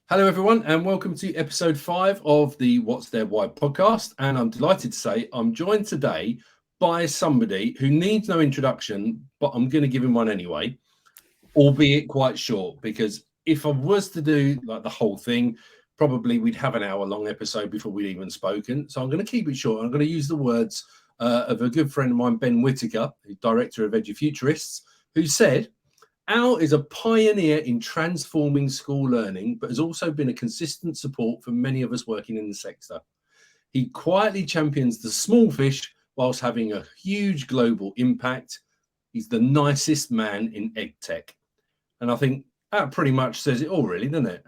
Hello, everyone, and welcome to episode 5 of the What's Their Why podcast. And I'm delighted to say I'm joined today by somebody who needs no introduction, but I'm going to give him one anyway, albeit quite short, because if I was to do like the whole thing, probably we'd have an hour-long episode before we'd even spoken. So I'm going to keep it short. I'm going to use the words of a good friend of mine, Ben Whittaker, director of EduFuturists, who said, Al is a pioneer in transforming school learning, but has also been a consistent support for many of us working in the sector. He quietly champions the small fish whilst having a huge global impact. He's the nicest man in EdTech. And I think that pretty much says it all, really, doesn't it?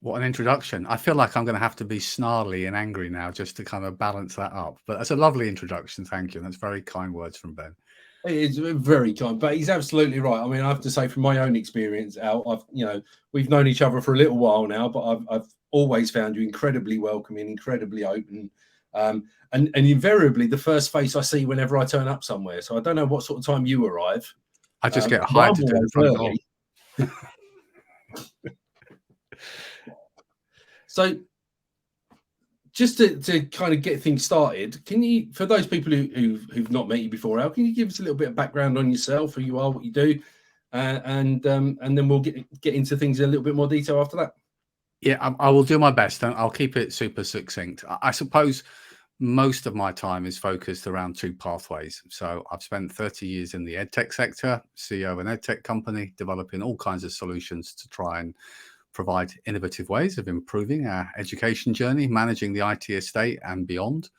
What an introduction. I feel like I'm going to have to be snarly and angry now just to kind of balance that up. But that's a lovely introduction. Thank you. That's very kind words from Ben. It's very kind, but he's absolutely right. I mean, I have to say, from my own experience, Al, we've known each other for a little while now, but I've always found you incredibly welcoming, incredibly open, and invariably the first face I see whenever I turn up somewhere. So I don't know what sort of time you arrive. I just get hired to do the front door. So, just to kind of get things started, can you, for those people who've not met you before, Al, can you give us a little bit of background on yourself, who you are, what you do, and then we'll get into things in a little bit more detail after that. Yeah, I will do my best, and I'll keep it super succinct. I suppose most of my time is focused around two pathways. So I've spent 30 years in the EdTech sector, CEO of an EdTech company, developing all kinds of solutions to try and provide innovative ways of improving our education journey, managing the IT estate and beyond.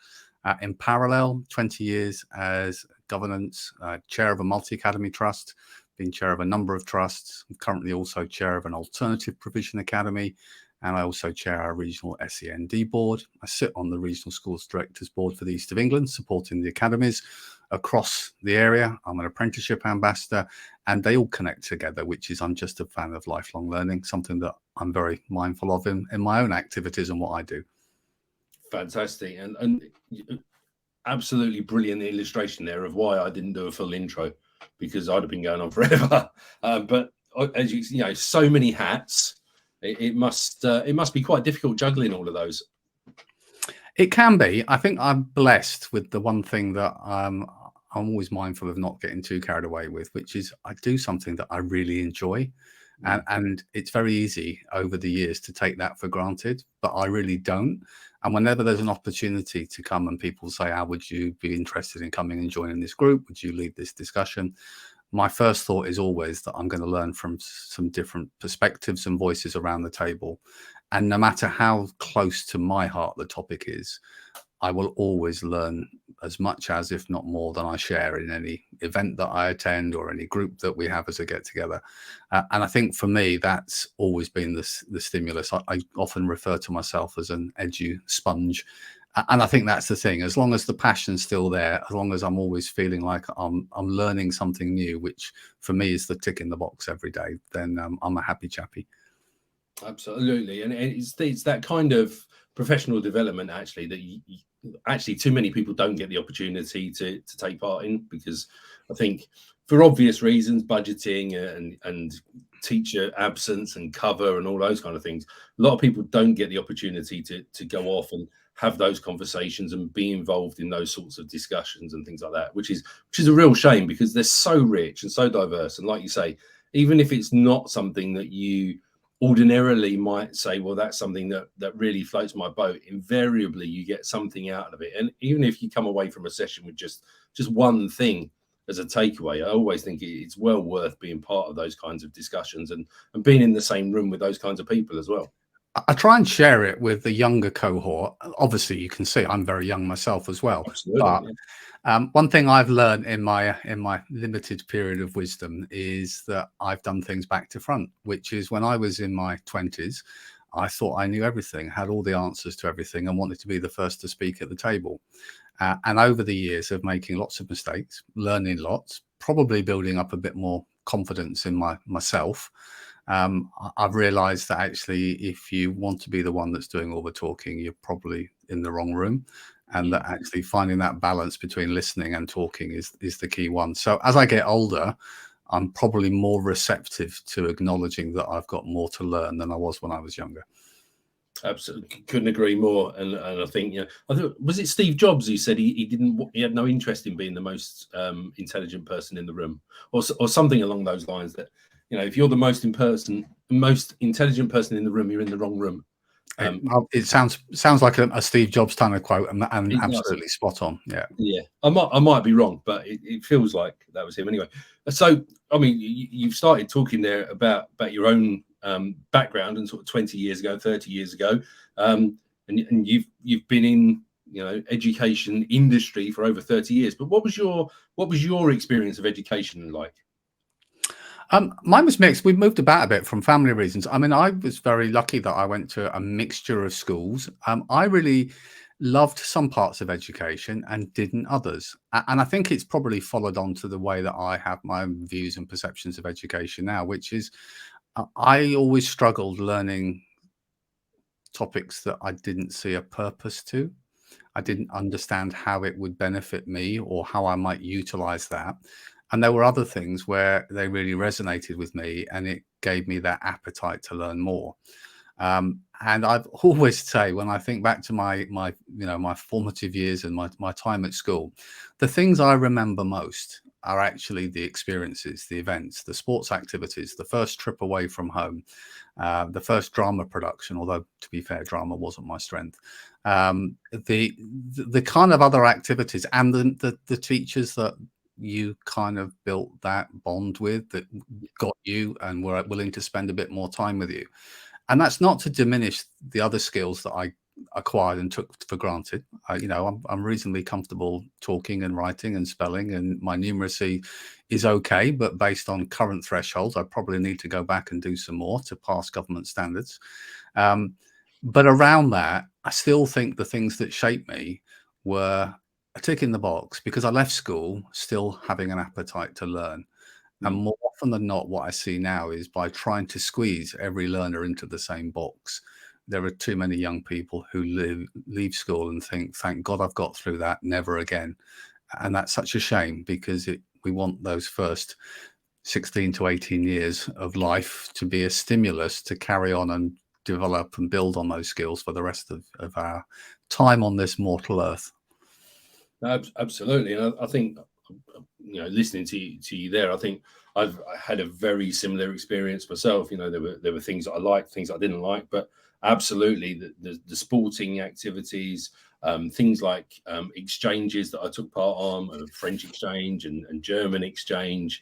In parallel, 20 years as governance, chair of a multi-academy trust, been chair of a number of trusts. I'm currently also chair of an alternative provision academy, and I also chair our regional SEND board. I sit on the regional schools directors board for the East of England, supporting the academies across the area. I'm an apprenticeship ambassador, and they all connect together, which is I'm just a fan of lifelong learning, something that I'm very mindful of in my own activities and what I do. Fantastic. And absolutely brilliant illustration there of why I didn't do a full intro, because I'd have been going on forever. But as you know, so many hats, it must be quite difficult juggling all of those. It can be. I think I'm blessed with the one thing that I'm always mindful of not getting too carried away with, which is I do something that I really enjoy. And it's very easy over the years to take that for granted, but I really don't. And whenever there's an opportunity to come and people say, how would you be interested in coming and joining this group? Would you lead this discussion? My first thought is always that I'm going to learn from some different perspectives and voices around the table. And no matter how close to my heart the topic is, I will always learn as much as, if not more, than I share in any event that I attend or any group that we have as a get-together. And I think for me, that's always been the stimulus. I often refer to myself as an edu sponge. And I think that's the thing. As long as the passion's still there, as long as I'm always feeling like I'm learning something new, which for me is the tick in the box every day, then I'm a happy chappy. Absolutely. And it's that kind of professional development, actually, that actually too many people don't get the opportunity to take part in, because I think for obvious reasons, budgeting and teacher absence and cover and all those kind of things, a lot of people don't get the opportunity to go off and have those conversations and be involved in those sorts of discussions and things like that, which is a real shame, because they're so rich and so diverse. And like you say, even if it's not something that you ordinarily might say, well, that's something that really floats my boat, invariably you get something out of it. And even if you come away from a session with just one thing as a takeaway, I always think it's well worth being part of those kinds of discussions and being in the same room with those kinds of people as well. I try and share it with the younger cohort. Obviously, you can see I'm very young myself as well. Absolutely, but yeah. One thing I've learned in my limited period of wisdom is that I've done things back to front, which is when I was in my 20s, I thought I knew everything, had all the answers to everything, and wanted to be the first to speak at the table. And over the years of making lots of mistakes, learning lots, probably building up a bit more confidence in myself, I've realized that actually, if you want to be the one that's doing all the talking, you're probably in the wrong room, and that actually finding that balance between listening and talking is the key one. So as I get older, I'm probably more receptive to acknowledging that I've got more to learn than I was when I was younger. Absolutely, couldn't agree more. And I think, I thought, was it Steve Jobs who said he had no interest in being the most intelligent person in the room, or something along those lines. That if you're the most intelligent person in the room, you're in the wrong room. It sounds like a Steve Jobs kind of quote, and absolutely spot on. Yeah. I might be wrong, but it feels like that was him anyway. So, I mean, you've started talking there about your own background and sort of 20 years ago, 30 years ago, and you've been in education industry for over 30 years. But what was your experience of education like? Mine was mixed. We moved about a bit from family reasons. I mean, I was very lucky that I went to a mixture of schools. I really loved some parts of education and didn't others. And I think it's probably followed on to the way that I have my own views and perceptions of education now, which is I always struggled learning topics that I didn't see a purpose to. I didn't understand how it would benefit me or how I might utilize that. And there were other things where they really resonated with me, and it gave me that appetite to learn more. And I've always say, when I think back to my formative years and my time at school, the things I remember most are actually the experiences, the events, the sports activities, the first trip away from home, the first drama production, although to be fair, drama wasn't my strength. The kind of other activities, and the teachers that you kind of built that bond with, that got you and were willing to spend a bit more time with you. And that's not to diminish the other skills that I acquired and took for granted. I'm reasonably comfortable talking and writing and spelling, and my numeracy is okay, but based on current thresholds, I probably need to go back and do some more to pass government standards. But around that, I still think the things that shaped me were a tick in the box, because I left school still having an appetite to learn. And more often than not, what I see now is, by trying to squeeze every learner into the same box, there are too many young people who leave school and think, thank God I've got through that, never again. And that's such a shame, because we want those first 16 to 18 years of life to be a stimulus to carry on and develop and build on those skills for the rest of our time on this mortal earth. Absolutely. And I think, listening to you there, I think I had a very similar experience myself. There were things that I liked, things I didn't like, but absolutely the sporting activities, things like exchanges that I took part on, French exchange and German exchange,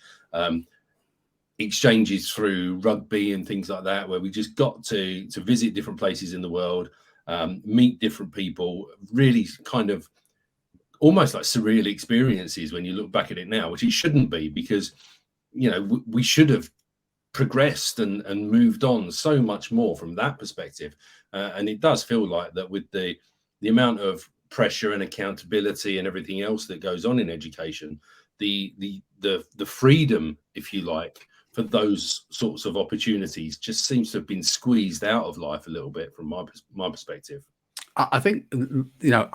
exchanges through rugby and things like that, where we just got to visit different places in the world, meet different people, really kind of almost like surreal experiences when you look back at it now, which it shouldn't be, because we should have progressed and moved on so much more from that perspective. And it does feel like that, with the amount of pressure and accountability and everything else that goes on in education, the freedom, if you like, for those sorts of opportunities just seems to have been squeezed out of life a little bit, from my perspective. I think,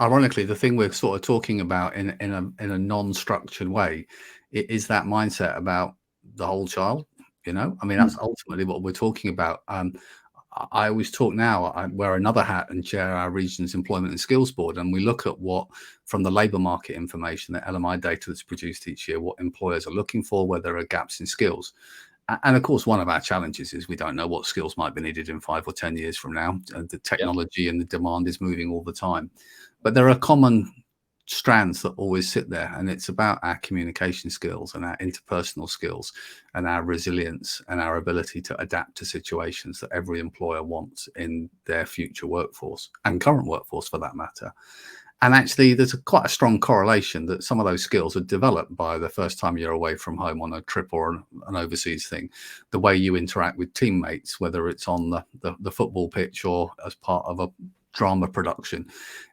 ironically, the thing we're sort of talking about in a non-structured way is that mindset about the whole child. I mean, that's ultimately what we're talking about. I always talk now, I wear another hat and chair our region's employment and skills board, and we look at what, from the labour market information, the LMI data that's produced each year, what employers are looking for, where there are gaps in skills. And of course, one of our challenges is we don't know what skills might be needed in 5 or 10 years from now. The technology and the demand is moving all the time. But there are common strands that always sit there, and it's about our communication skills and our interpersonal skills and our resilience and our ability to adapt to situations that every employer wants in their future workforce, and current workforce for that matter. And actually, there's quite a strong correlation that some of those skills are developed by the first time you're away from home on a trip or an overseas thing. The way you interact with teammates, whether it's on the football pitch or as part of a drama production.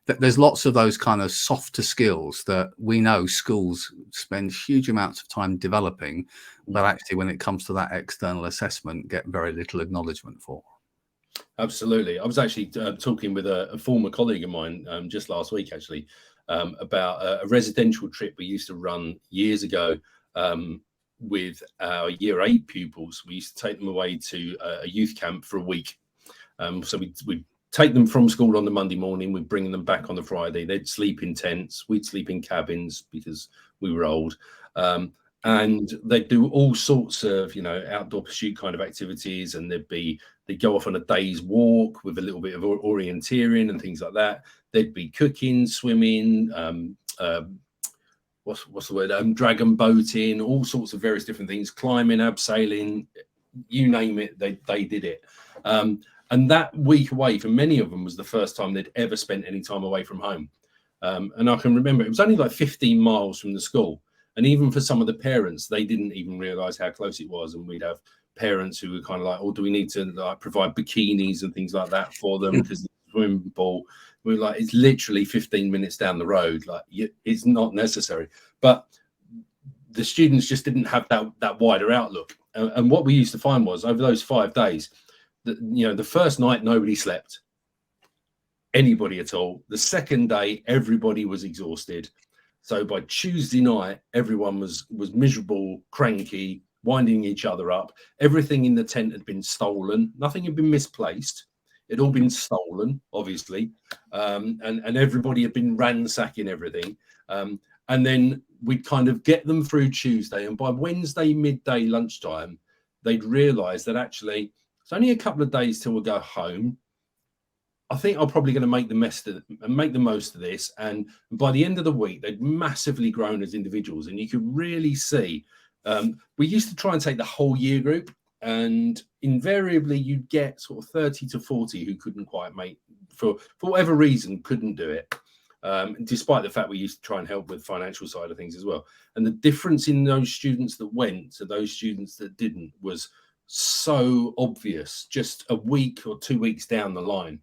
There's lots of those kind of softer skills that we know schools spend huge amounts of time developing, but actually, when it comes to that external assessment, get very little acknowledgement for. Absolutely. I was actually talking with a former colleague of mine just last week, actually, about a residential trip we used to run years ago with our year 8 pupils. We used to take them away to a youth camp for a week. So we take them from school on the Monday morning. We'd bring them back on the Friday. They'd sleep in tents. We'd sleep in cabins because we were old. And they'd do all sorts of, outdoor pursuit kind of activities. And they'd go off on a day's walk with a little bit of orienteering and things like that. There'd be cooking, swimming, what's the word? Dragon boating, all sorts of various different things, climbing, abseiling, you name it, they did it. And that week away for many of them was the first time they'd ever spent any time away from home. And I can remember it was only like 15 miles from the school. And even for some of the parents, they didn't even realize how close it was. And we'd have parents who were kind of like, oh, do we need to provide bikinis and things like that for them because the swimming pool? We're like, it's literally 15 minutes down the road. Like, it's not necessary. But the students just didn't have that wider outlook. And what we used to find was over those 5 days, the first night, nobody slept, anybody at all. The second day, everybody was exhausted. So by Tuesday night, everyone was miserable, cranky, winding each other up. Everything in the tent had been stolen. Nothing had been misplaced. It'd all been stolen, obviously. And everybody had been ransacking everything. And then we'd kind of get them through Tuesday. And by Wednesday, midday lunchtime, they'd realize that actually it's only a couple of days till we'll go home. I think I'm probably going to make the most of this. And by the end of the week, they'd massively grown as individuals. And you could really see, we used to try and take the whole year group. And invariably, you'd get sort of 30 to 40 who couldn't quite make, for whatever reason, couldn't do it. Despite the fact we used to try and help with financial side of things as well. And the difference in those students that went to those students that didn't was so obvious just a week or 2 weeks down the line.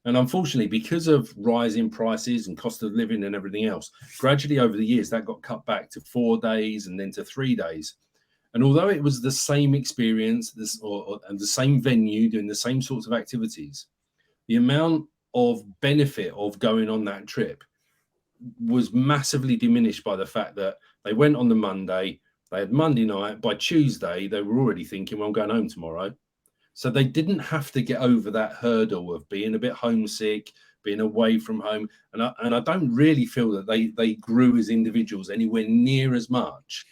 And unfortunately, because of rising prices and cost of living and everything else, gradually over the years, that got cut back to 4 days and then to 3 days. And although it was the same experience and the same venue doing the same sorts of activities, the amount of benefit of going on that trip was massively diminished by the fact that they went on the Monday, they had Monday night, by Tuesday, they were already thinking, well, I'm going home tomorrow. So they didn't have to get over that hurdle of being a bit homesick, being away from home. And I don't really feel that they grew as individuals anywhere near as much,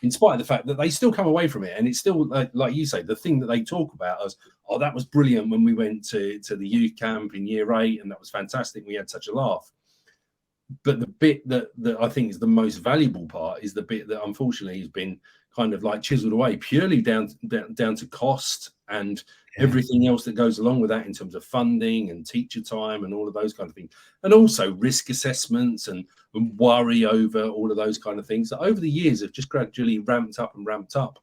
in spite of the fact that they still come away from it. And it's still, like you say, the thing that they talk about as, oh, that was brilliant when we went to the youth camp in year 8, and that was fantastic. We had such a laugh. But the bit that I think is the most valuable part is the bit that unfortunately has been kind of like chiseled away purely down to cost and everything else that goes along with that in terms of funding and teacher time and all of those kind of things. And also risk assessments and worry over all of those kind of things that over the years have just gradually ramped up.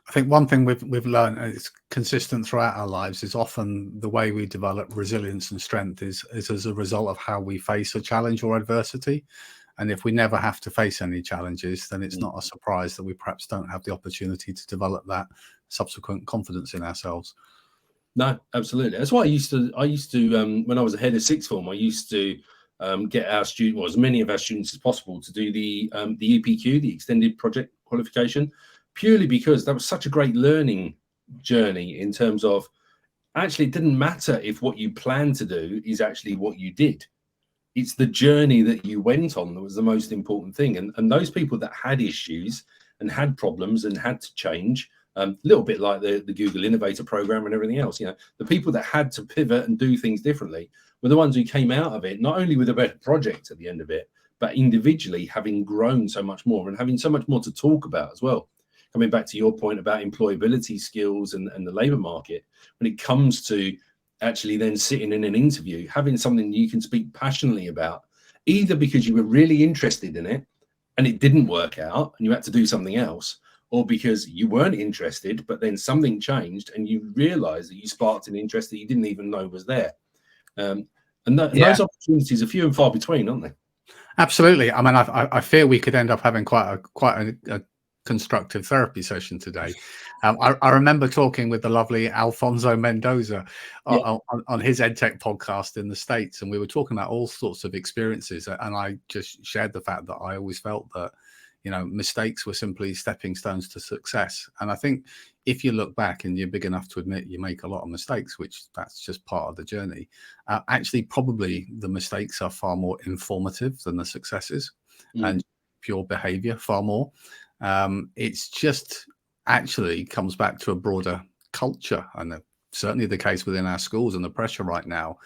I think one thing we've learned, and it's consistent throughout our lives, is often the way we develop resilience and strength is as a result of how we face a challenge or adversity. And if we never have to face any challenges, then it's not a surprise that we perhaps don't have the opportunity to develop that subsequent confidence in ourselves. No, absolutely. That's why I used to when I was a head of sixth form, I used to get our students, well, as many of our students as possible, to do the EPQ, the extended project qualification, purely because that was such a great learning journey in terms of actually it didn't matter if what you planned to do is actually what you did. It's the journey that you went on that was the most important thing. And those people that had issues and had problems and had to change, a little bit like the Google Innovator Program and everything else, the people that had to pivot and do things differently were the ones who came out of it, not only with a better project at the end of it, but individually having grown so much more and having so much more to talk about as well. Coming back to your point about employability skills and the labor market, when it comes to actually then sitting in an interview, having something you can speak passionately about, either because you were really interested in it and it didn't work out and you had to do something else, or because you weren't interested, but then something changed and you realized that you sparked an interest that you didn't even know was there. And those opportunities are few and far between, aren't they? Absolutely. I mean, I fear we could end up having quite a constructive therapy session today. I remember talking with the lovely Alfonso Mendoza on his EdTech podcast in the States, and we were talking about all sorts of experiences, and I just shared the fact that I always felt that You know, mistakes were simply stepping stones to success. And I think if you look back and you're big enough to admit you make a lot of mistakes, which that's just part of the journey, actually probably the mistakes are far more informative than the successes, and pure behavior far more. It's just actually comes back to a broader culture, and certainly the case within our schools and the pressure right now,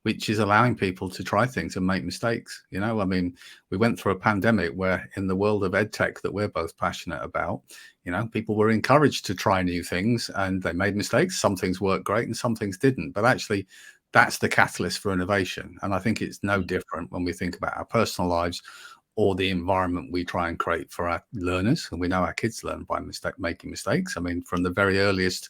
which is allowing people to try things and make mistakes. You know, I mean, we went through a pandemic where in the world of EdTech that we're both passionate about, you know, people were encouraged to try new things and they made mistakes. Some things worked great and some things didn't. But actually, that's the catalyst for innovation. And I think it's no different when we think about our personal lives or the environment we try and create for our learners. And we know our kids learn by making mistakes. I mean, from the very earliest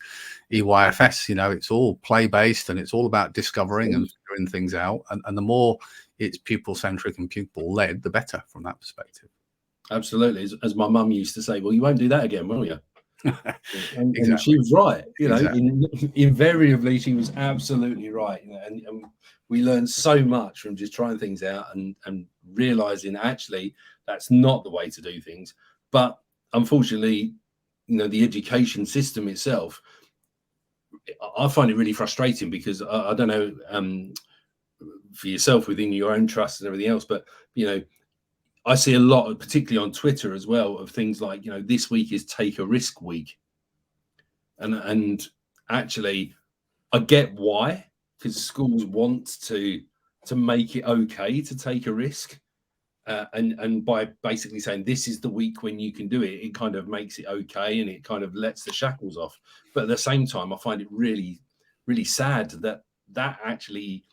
EYFS, you know, it's all play-based and it's all about discovering and figuring things out. And the more it's pupil-centric and pupil-led, the better from that perspective. Absolutely. As my mum used to say, well, you won't do that again, will you? And Exactly. she was right. You know, Exactly. invariably, she was absolutely right. You know, and we learned so much from just trying things out and realizing actually that's not the way to do things. But unfortunately, you know, the education system itself, I find it really frustrating because I don't know for yourself within your own trust and everything else, but you know, I see a lot, particularly on Twitter as well, of things like, you know, this week is take a risk week. And actually, I get why, because schools want to make it okay to take a risk. And by basically saying this is the week when you can do it, it kind of makes it okay and it kind of lets the shackles off. But at the same time, I find it really, really sad that that actually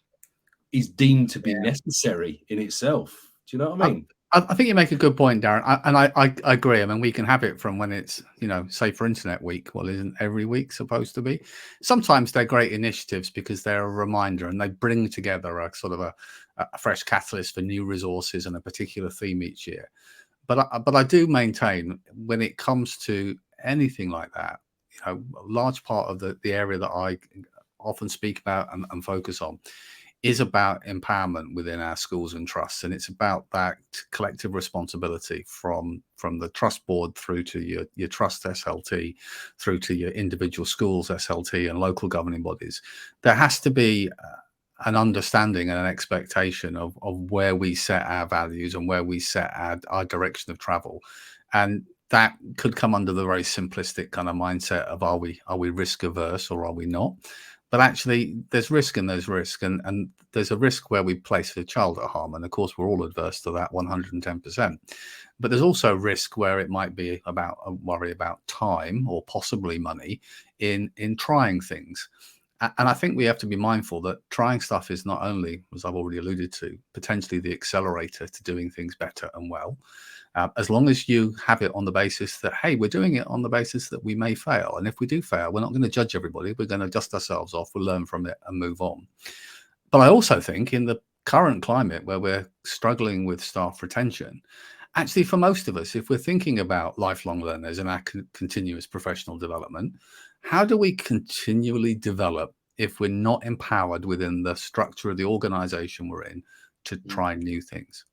is deemed to be necessary in itself. Do you know what I mean? I think you make a good point, Darren. I agree. I mean, we can have it from when it's, you know, say for Internet Week. Well, isn't every week supposed to be? Sometimes they're great initiatives because they're a reminder and they bring together a sort of a fresh catalyst for new resources and a particular theme each year. But I do maintain when it comes to anything like that, you know, a large part of the area that I often speak about and focus on is about empowerment within our schools and trusts, and it's about that collective responsibility from the trust board through to your trust SLT, through to your individual schools SLT and local governing bodies. There has to be an understanding and an expectation of where we set our values and where we set our direction of travel, and that could come under the very simplistic kind of mindset of are we risk averse or are we not? But actually, there's risk and there's risk, and there's a risk where we place a child at harm, and of course, we're all adverse to that 110%. But there's also risk where it might be about a worry about time or possibly money in trying things. And I think we have to be mindful that trying stuff is not only, as I've already alluded to, potentially the accelerator to doing things better and well. As long as you have it on the basis that, hey, we're doing it on the basis that we may fail. And if we do fail, we're not going to judge everybody. We're going to dust ourselves off. We'll learn from it and move on. But I also think in the current climate where we're struggling with staff retention, actually for most of us, if we're thinking about lifelong learners and our continuous professional development, how do we continually develop if we're not empowered within the structure of the organization we're in to try new things?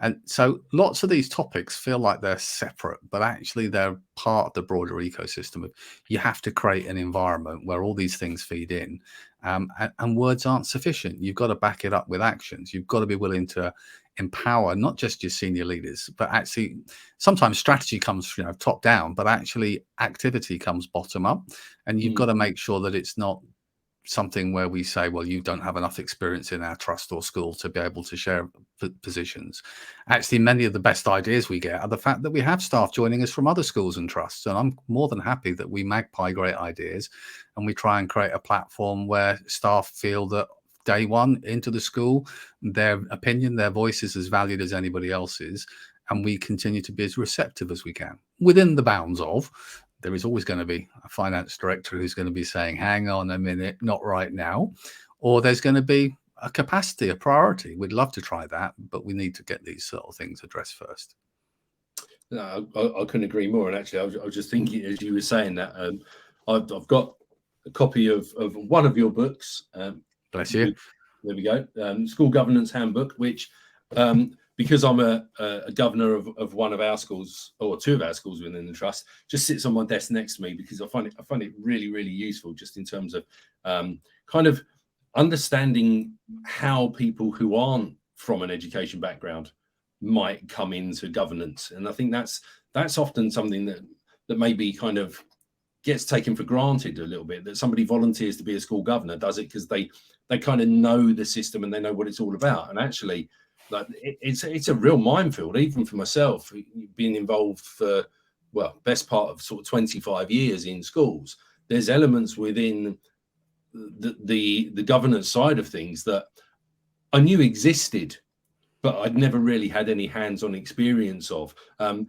And so lots of these topics feel like they're separate, but actually they're part of the broader ecosystem. You have to create an environment where all these things feed in, and words aren't sufficient. You've got to back it up with actions. You've got to be willing to empower not just your senior leaders, but actually sometimes strategy comes, you know, top down, but actually activity comes bottom up. And you've got to make sure that it's not something where we say, well, you don't have enough experience in our trust or school to be able to share positions. Actually, many of the best ideas we get are the fact that we have staff joining us from other schools and trusts. And I'm more than happy that we magpie great ideas and we try and create a platform where staff feel that day one into the school, their opinion, their voice is as valued as anybody else's. And we continue to be as receptive as we can within the bounds of, there is always going to be a finance director who's going to be saying, hang on a minute, not right now. Or there's going to be a capacity, a priority. We'd love to try that, but we need to get these sort of things addressed first. No, I couldn't agree more. And actually, I was just thinking as you were saying that, I've got a copy of one of your books. Bless you. There we go. School Governance Handbook, which because I'm a governor of one of our schools, or two of our schools within the trust, just sits on my desk next to me, because I find it really, really useful, just in terms of kind of understanding how people who aren't from an education background might come into governance. And I think that's often something that maybe kind of gets taken for granted a little bit, that somebody volunteers to be a school governor, does it because they kind of know the system and they know what it's all about. And actually, like, it's a real minefield, even for myself, being involved for, well, best part of sort of 25 years in schools. There's elements within the governance side of things that I knew existed, but I'd never really had any hands-on experience of. In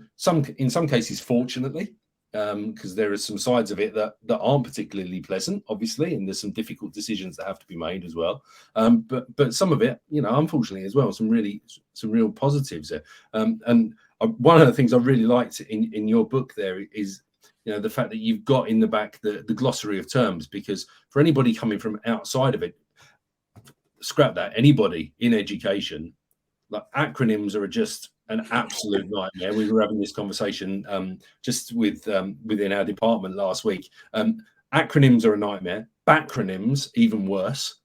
some cases, fortunately, because there are some sides of it that aren't particularly pleasant, obviously, and there's some difficult decisions that have to be made as well. But some of it, unfortunately as well, some real positives there. And one of the things I really liked in your book there is, the fact that you've got in the back the glossary of terms, because for anybody coming from outside of it, scrap that, anybody in education, like, acronyms are just an absolute nightmare. We were having this conversation just within our department last week. Acronyms are a nightmare. Backronyms, even worse.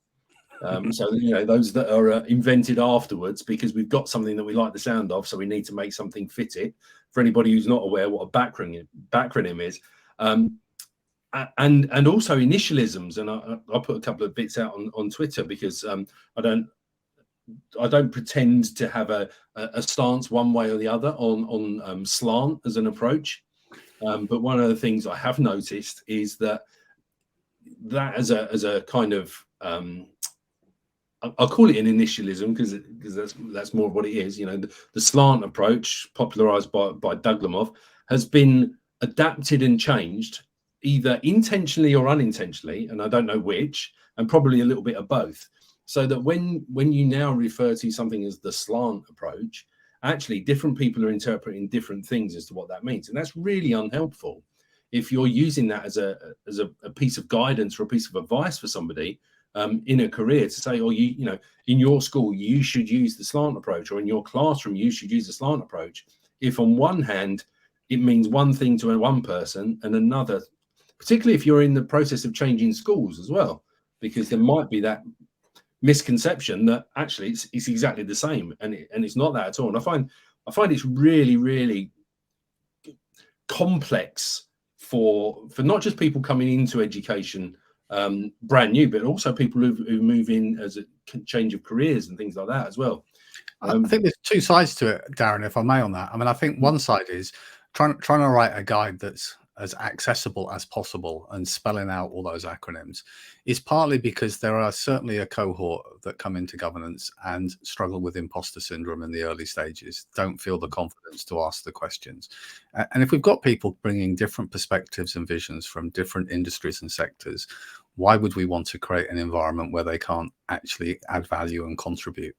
So those that are invented afterwards because we've got something that we like the sound of, so we need to make something fit it. For anybody who's not aware what a backronym is, and also initialisms. And I'll put a couple of bits out on Twitter, because I don't pretend to have a stance one way or the other on slant as an approach. But one of the things I have noticed is that as a kind of, I'll call it an initialism, because that's more of what it is. The slant approach, popularized by Doug Lemov, has been adapted and changed either intentionally or unintentionally, and I don't know which, and probably a little bit of both. So that when you now refer to something as the slant approach, actually different people are interpreting different things as to what that means, and that's really unhelpful. If you're using that as a piece of guidance or a piece of advice for somebody in a career, to say, oh, in your school you should use the slant approach, or in your classroom you should use the slant approach. If on one hand it means one thing to one person and another, particularly if you're in the process of changing schools as well, because there might be that misconception that actually it's exactly the same, and it's not that at all. And I find it's really, really complex for not just people coming into education brand new, but also people who move in as a change of careers and things like that as well. I think there's two sides to it, Darren, if I may, on that. I mean, I think one side is trying to write a guide that's as accessible as possible and spelling out all those acronyms is partly because there are certainly a cohort that come into governance and struggle with imposter syndrome in the early stages, don't feel the confidence to ask the questions. And if we've got people bringing different perspectives and visions from different industries and sectors, why would we want to create an environment where they can't actually add value and contribute?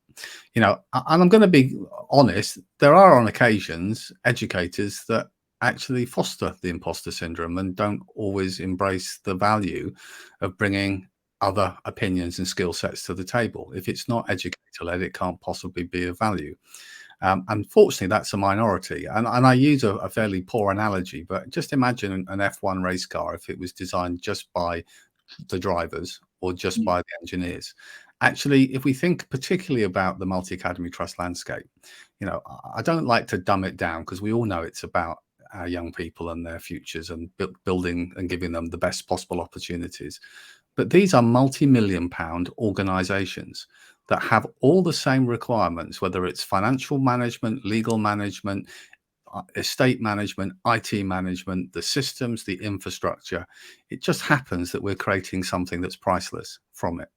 And I'm going to be honest, there are on occasions educators that actually foster the imposter syndrome and don't always embrace the value of bringing other opinions and skill sets to the table. If it's not educator-led, it can't possibly be of value. Unfortunately, that's a minority. And I use a fairly poor analogy, but just imagine an F1 race car if it was designed just by the drivers or just by the engineers. Actually, if we think particularly about the multi-academy trust landscape, I don't like to dumb it down, because we all know it's about our young people and their futures and building and giving them the best possible opportunities. But these are multi-million-pound organizations that have all the same requirements, whether it's financial management, legal management, estate management, IT management, the systems, the infrastructure. It just happens that we're creating something that's priceless from it.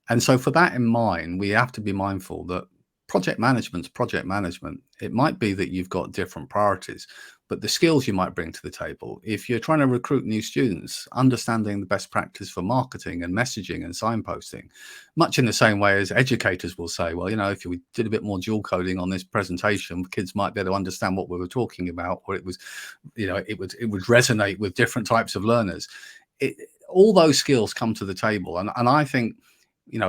And so for that in mind, we have to be mindful that project management's project management. It might be that you've got different priorities, but the skills you might bring to the table, if you're trying to recruit new students, understanding the best practice for marketing and messaging and signposting, much in the same way as educators will say, well, if we did a bit more dual coding on this presentation, kids might be able to understand what we were talking about, or it would resonate with different types of learners. All those skills come to the table. And I think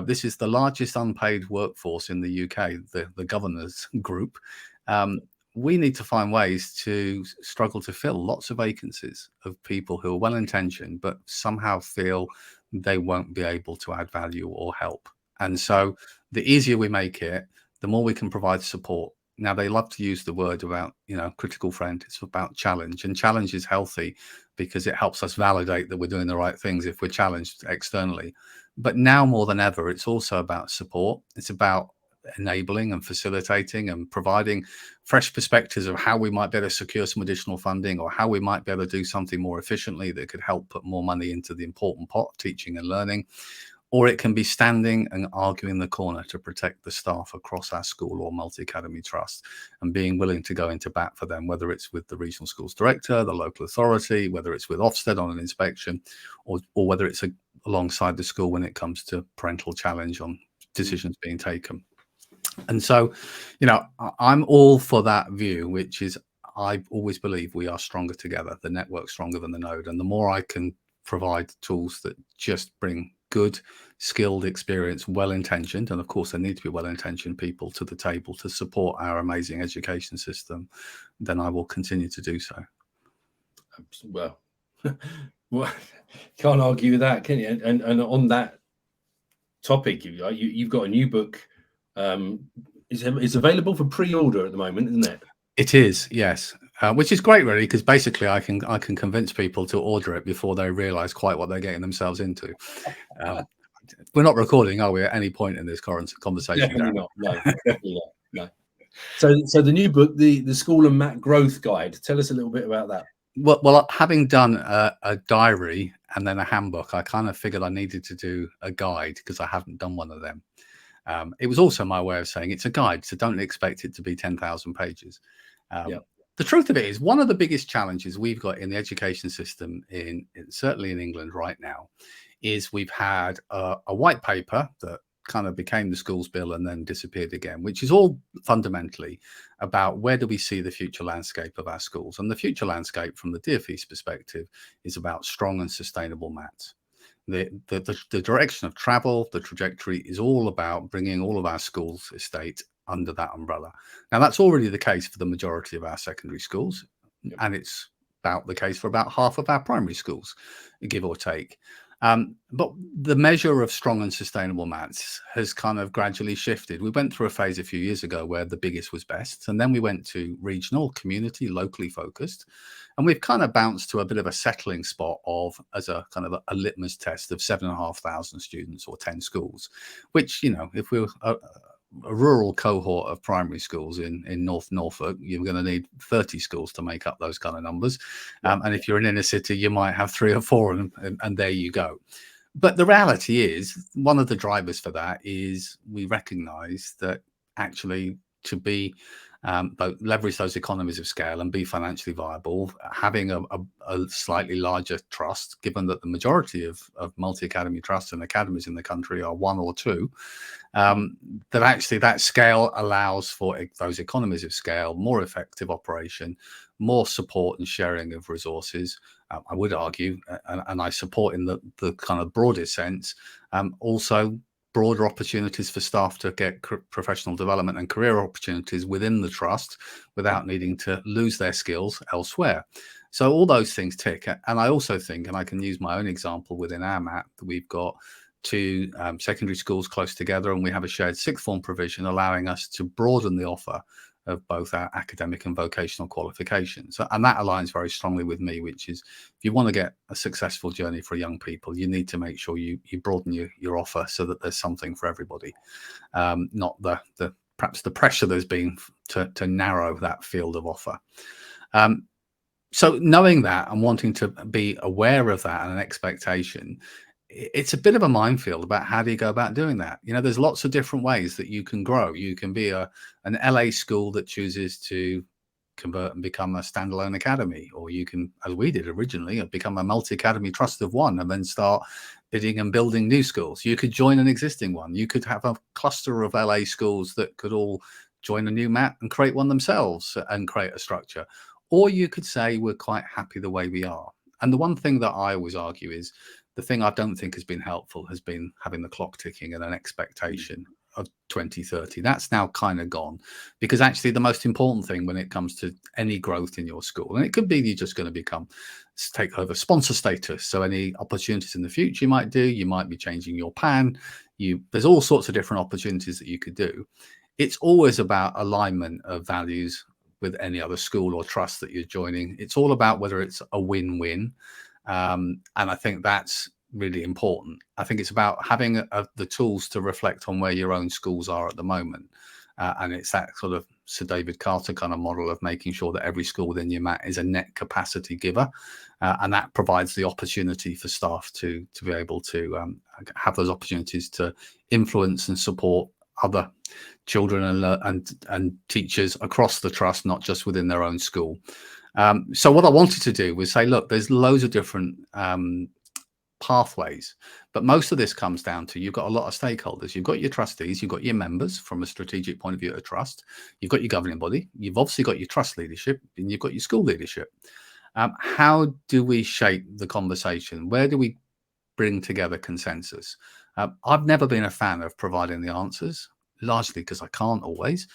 this is the largest unpaid workforce in the UK, the governors group. We need to find ways to struggle to fill lots of vacancies of people who are well-intentioned, but somehow feel they won't be able to add value or help. And so the easier we make it, the more we can provide support. Now, they love to use the word about, critical friend. It's about challenge, and challenge is healthy because it helps us validate that we're doing the right things if we're challenged externally. But now more than ever, it's also about support. It's about enabling and facilitating and providing fresh perspectives of how we might better secure some additional funding, or how we might be able to do something more efficiently that could help put more money into the important pot of teaching and learning. Or it can be standing and arguing the corner to protect the staff across our school or multi-academy trust, and being willing to go into bat for them, whether it's with the regional schools director, the local authority, whether it's with Ofsted on an inspection, or whether it's alongside the school when it comes to parental challenge on decisions being taken. And so, I'm all for that view, which is, I always believe we are stronger together, the network stronger than the node. And the more I can provide tools that just bring good, skilled, experienced, well-intentioned, and of course there need to be well-intentioned people to the table to support our amazing education system, then I will continue to do so. Well, can't argue with that, can you? And on that topic, you've got a new book. It's available for pre-order at the moment, isn't it? It is, yes. Which is great, really, because basically I can convince people to order it before they realise quite what they're getting themselves into. We're not recording, are we, at any point in this conversation? Definitely not. No, definitely not. No. So the new book, the School and Mac Growth Guide. Tell us a little bit about that. Well, having done a diary and then a handbook, I kind of figured I needed to do a guide because I haven't done one of them. It was also my way of saying it's a guide, so don't expect it to be 10,000 pages. The truth of it is, one of the biggest challenges we've got in the education system, certainly in England right now, is we've had a white paper that kind of became the schools bill and then disappeared again, which is all fundamentally about where do we see the future landscape of our schools. And the future landscape from the DfE's perspective is about strong and sustainable maths. The direction of travel, the trajectory is all about bringing all of our schools estate under that umbrella. Now, that's already the case for the majority of our secondary schools, and it's about the case for about half of our primary schools, give or take. But the measure of strong and sustainable maths has kind of gradually shifted. We went through a phase a few years ago where the biggest was best, and then we went to regional, community, locally focused, and we've kind of bounced to a bit of a settling spot as a kind of a litmus test of 7,500 students or 10 schools, which, if we're a rural cohort of primary schools in North Norfolk, you're going to need 30 schools to make up those kind of numbers. And if you're in inner city, you might have 3 or 4, and there you go. But the reality is, one of the drivers for that is we recognize that actually to be leverage those economies of scale and be financially viable, having a slightly larger trust, given that the majority of multi-academy trusts and academies in the country are 1 or 2, that actually that scale allows for those economies of scale, more effective operation, more support and sharing of resources. I would argue, and I support in the kind of broadest sense, also broader opportunities for staff to get professional development and career opportunities within the trust without needing to lose their skills elsewhere. So all those things tick. And I also think, and I can use my own example within our map, that we've got 2 secondary schools close together, and we have a shared sixth form provision allowing us to broaden the offer of both our academic and vocational qualifications. And that aligns very strongly with me, which is, if you want to get a successful journey for young people, you need to make sure you broaden your offer so that there's something for everybody, not perhaps the pressure there's been to narrow that field of offer. So knowing that and wanting to be aware of that and an expectation, it's a bit of a minefield about how do you go about doing that. There's lots of different ways that you can grow. You can be an LA school that chooses to convert and become a standalone academy, or you can, as we did originally, become a multi-academy trust of one and then start bidding and building new schools. You could join an existing one. You could have a cluster of LA schools that could all join a new map and create one themselves and create a structure. Or you could say we're quite happy the way we are. And the one thing that I always argue is The thing I don't think has been helpful has been having the clock ticking and an expectation of 2030. That's now kind of gone, because actually the most important thing when it comes to any growth in your school, and it could be you're just going to take over sponsor status. So any opportunities in the future you might do, you might be changing your PAN. There's all sorts of different opportunities that you could do. It's always about alignment of values with any other school or trust that you're joining. It's all about whether it's a win-win. And I think that's really important. I think it's about having the tools to reflect on where your own schools are at the moment. And it's that sort of Sir David Carter kind of model of making sure that every school within your MAT is a net capacity giver. And that provides the opportunity for staff to be able to have those opportunities to influence and support other children and teachers across the trust, not just within their own school. So what I wanted to do was say, look, there's loads of different pathways, but most of this comes down to you've got a lot of stakeholders. You've got your trustees, you've got your members from a strategic point of view of trust, you've got your governing body, you've obviously got your trust leadership, and you've got your school leadership. How do we shape the conversation? Where do we bring together consensus? I've never been a fan of providing the answers, largely because I can't always.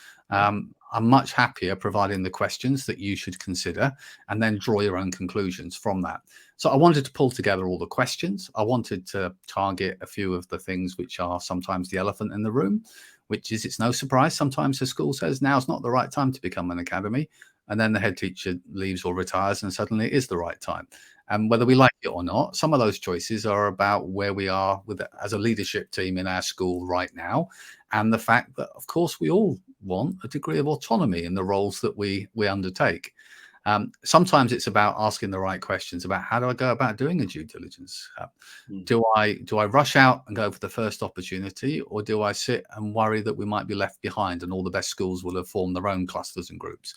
I'm much happier providing the questions that you should consider and then draw your own conclusions from that. So I wanted to pull together all the questions. I wanted to target a few of the things which are sometimes the elephant in the room, which is, it's no surprise sometimes the school says now's not the right time to become an academy, and then the head teacher leaves or retires and suddenly it is the right time. And whether we like it or not, some of those choices are about where we are as a leadership team in our school right now, and the fact that, of course, we all want a degree of autonomy in the roles that we undertake. Sometimes it's about asking the right questions about how do I go about doing a due diligence? Do I rush out and go for the first opportunity, or do I sit and worry that we might be left behind and all the best schools will have formed their own clusters and groups?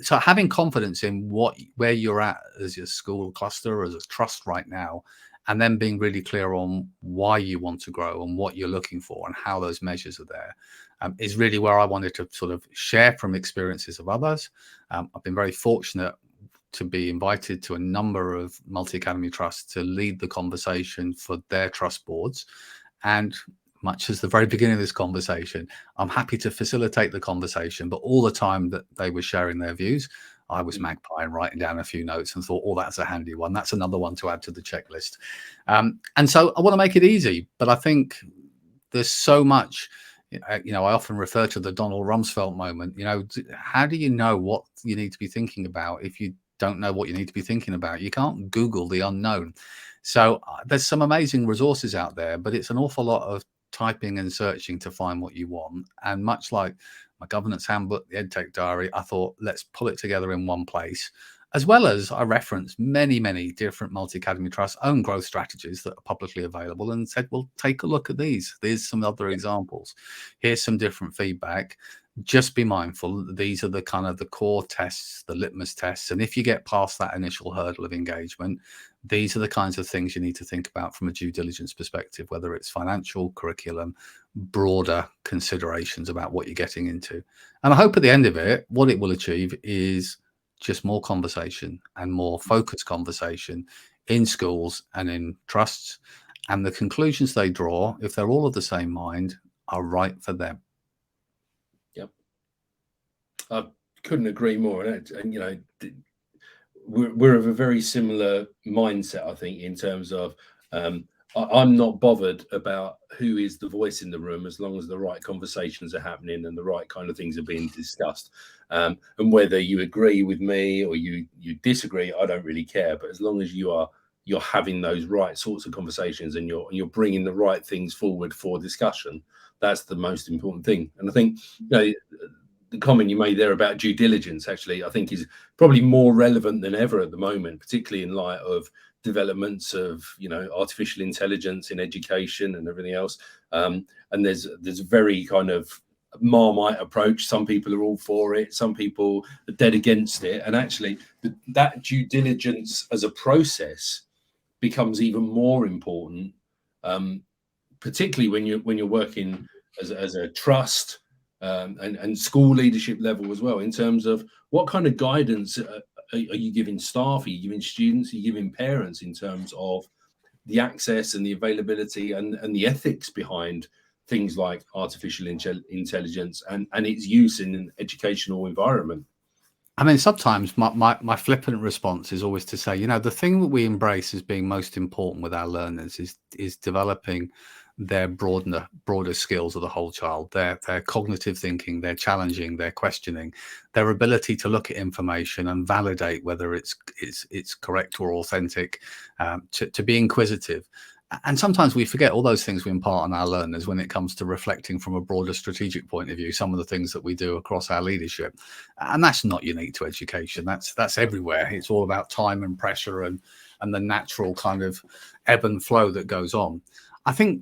So having confidence in where you're at as your school cluster or as a trust right now, and then being really clear on why you want to grow and what you're looking for and how those measures are there, is really where I wanted to sort of share from experiences of others. I've been very fortunate to be invited to a number of multi-academy trusts to lead the conversation for their trust boards. And much as the very beginning of this conversation, I'm happy to facilitate the conversation, but all the time that they were sharing their views, I was magpieing, writing down a few notes and thought, oh, that's a handy one. That's another one to add to the checklist. And so I want to make it easy, but I think there's so much, I often refer to the Donald Rumsfeld moment. How do you know what you need to be thinking about if you don't know what you need to be thinking about? You can't Google the unknown. So there's some amazing resources out there, but it's an awful lot of typing and searching to find what you want. And much like my governance handbook, the EdTech diary, I thought, let's pull it together in one place, as well as I referenced many, many different multi-academy trusts' own growth strategies that are publicly available, and said, well, take a look at these. There's some other examples. Here's some different feedback. Just be mindful that these are the kind of the core tests, the litmus tests. And if you get past that initial hurdle of engagement, these are the kinds of things you need to think about from a due diligence perspective, whether it's financial, curriculum, broader considerations about what you're getting into. And I hope at the end of it, what it will achieve is just more conversation and more focused conversation in schools and in trusts. And the conclusions they draw, if they're all of the same mind, are right for them. Yep. I couldn't agree more. And we're of a very similar mindset, I think, in terms of I'm not bothered about who is the voice in the room, as long as the right conversations are happening and the right kind of things are being discussed. And whether you agree with me or you disagree, I don't really care. But as long as you're having those right sorts of conversations and you're bringing the right things forward for discussion, that's the most important thing. And I think the comment you made there about due diligence, actually, I think is probably more relevant than ever at the moment, particularly in light of developments of artificial intelligence in education and everything else. And there's a very kind of Marmite approach. Some people are all for it, some people are dead against it. And actually, that due diligence as a process becomes even more important, particularly when you're working as a trust. And school leadership level as well, in terms of what kind of guidance are you giving staff, are you giving students, are you giving parents in terms of the access and the availability and the ethics behind things like artificial intelligence and its use in an educational environment. I mean, sometimes my flippant response is always to say, you know, the thing that we embrace as being most important with our learners is developing their broader skills of the whole child, their cognitive thinking, their challenging, their questioning, their ability to look at information and validate whether it's correct or authentic, to be inquisitive. And sometimes we forget all those things we impart on our learners when it comes to reflecting from a broader strategic point of view, some of the things that we do across our leadership. And that's not unique to education. That's everywhere. It's all about time and pressure and the natural kind of ebb and flow that goes on. I think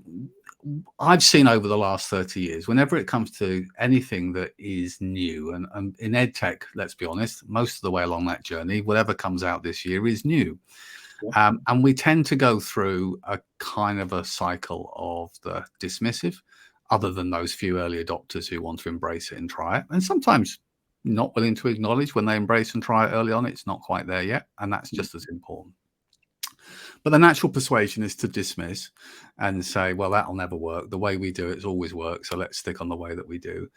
I've seen over the last 30 years, whenever it comes to anything that is new, and in EdTech, let's be honest, most of the way along that journey, whatever comes out this year is new. And we tend to go through a kind of a cycle of the dismissive, other than those few early adopters who want to embrace it and try it. And sometimes not willing to acknowledge when they embrace and try it early on, it's not quite there yet. And that's just as important. But the natural persuasion is to dismiss and say, well, that'll never work. The way we do it's always worked. So let's stick on the way that we do.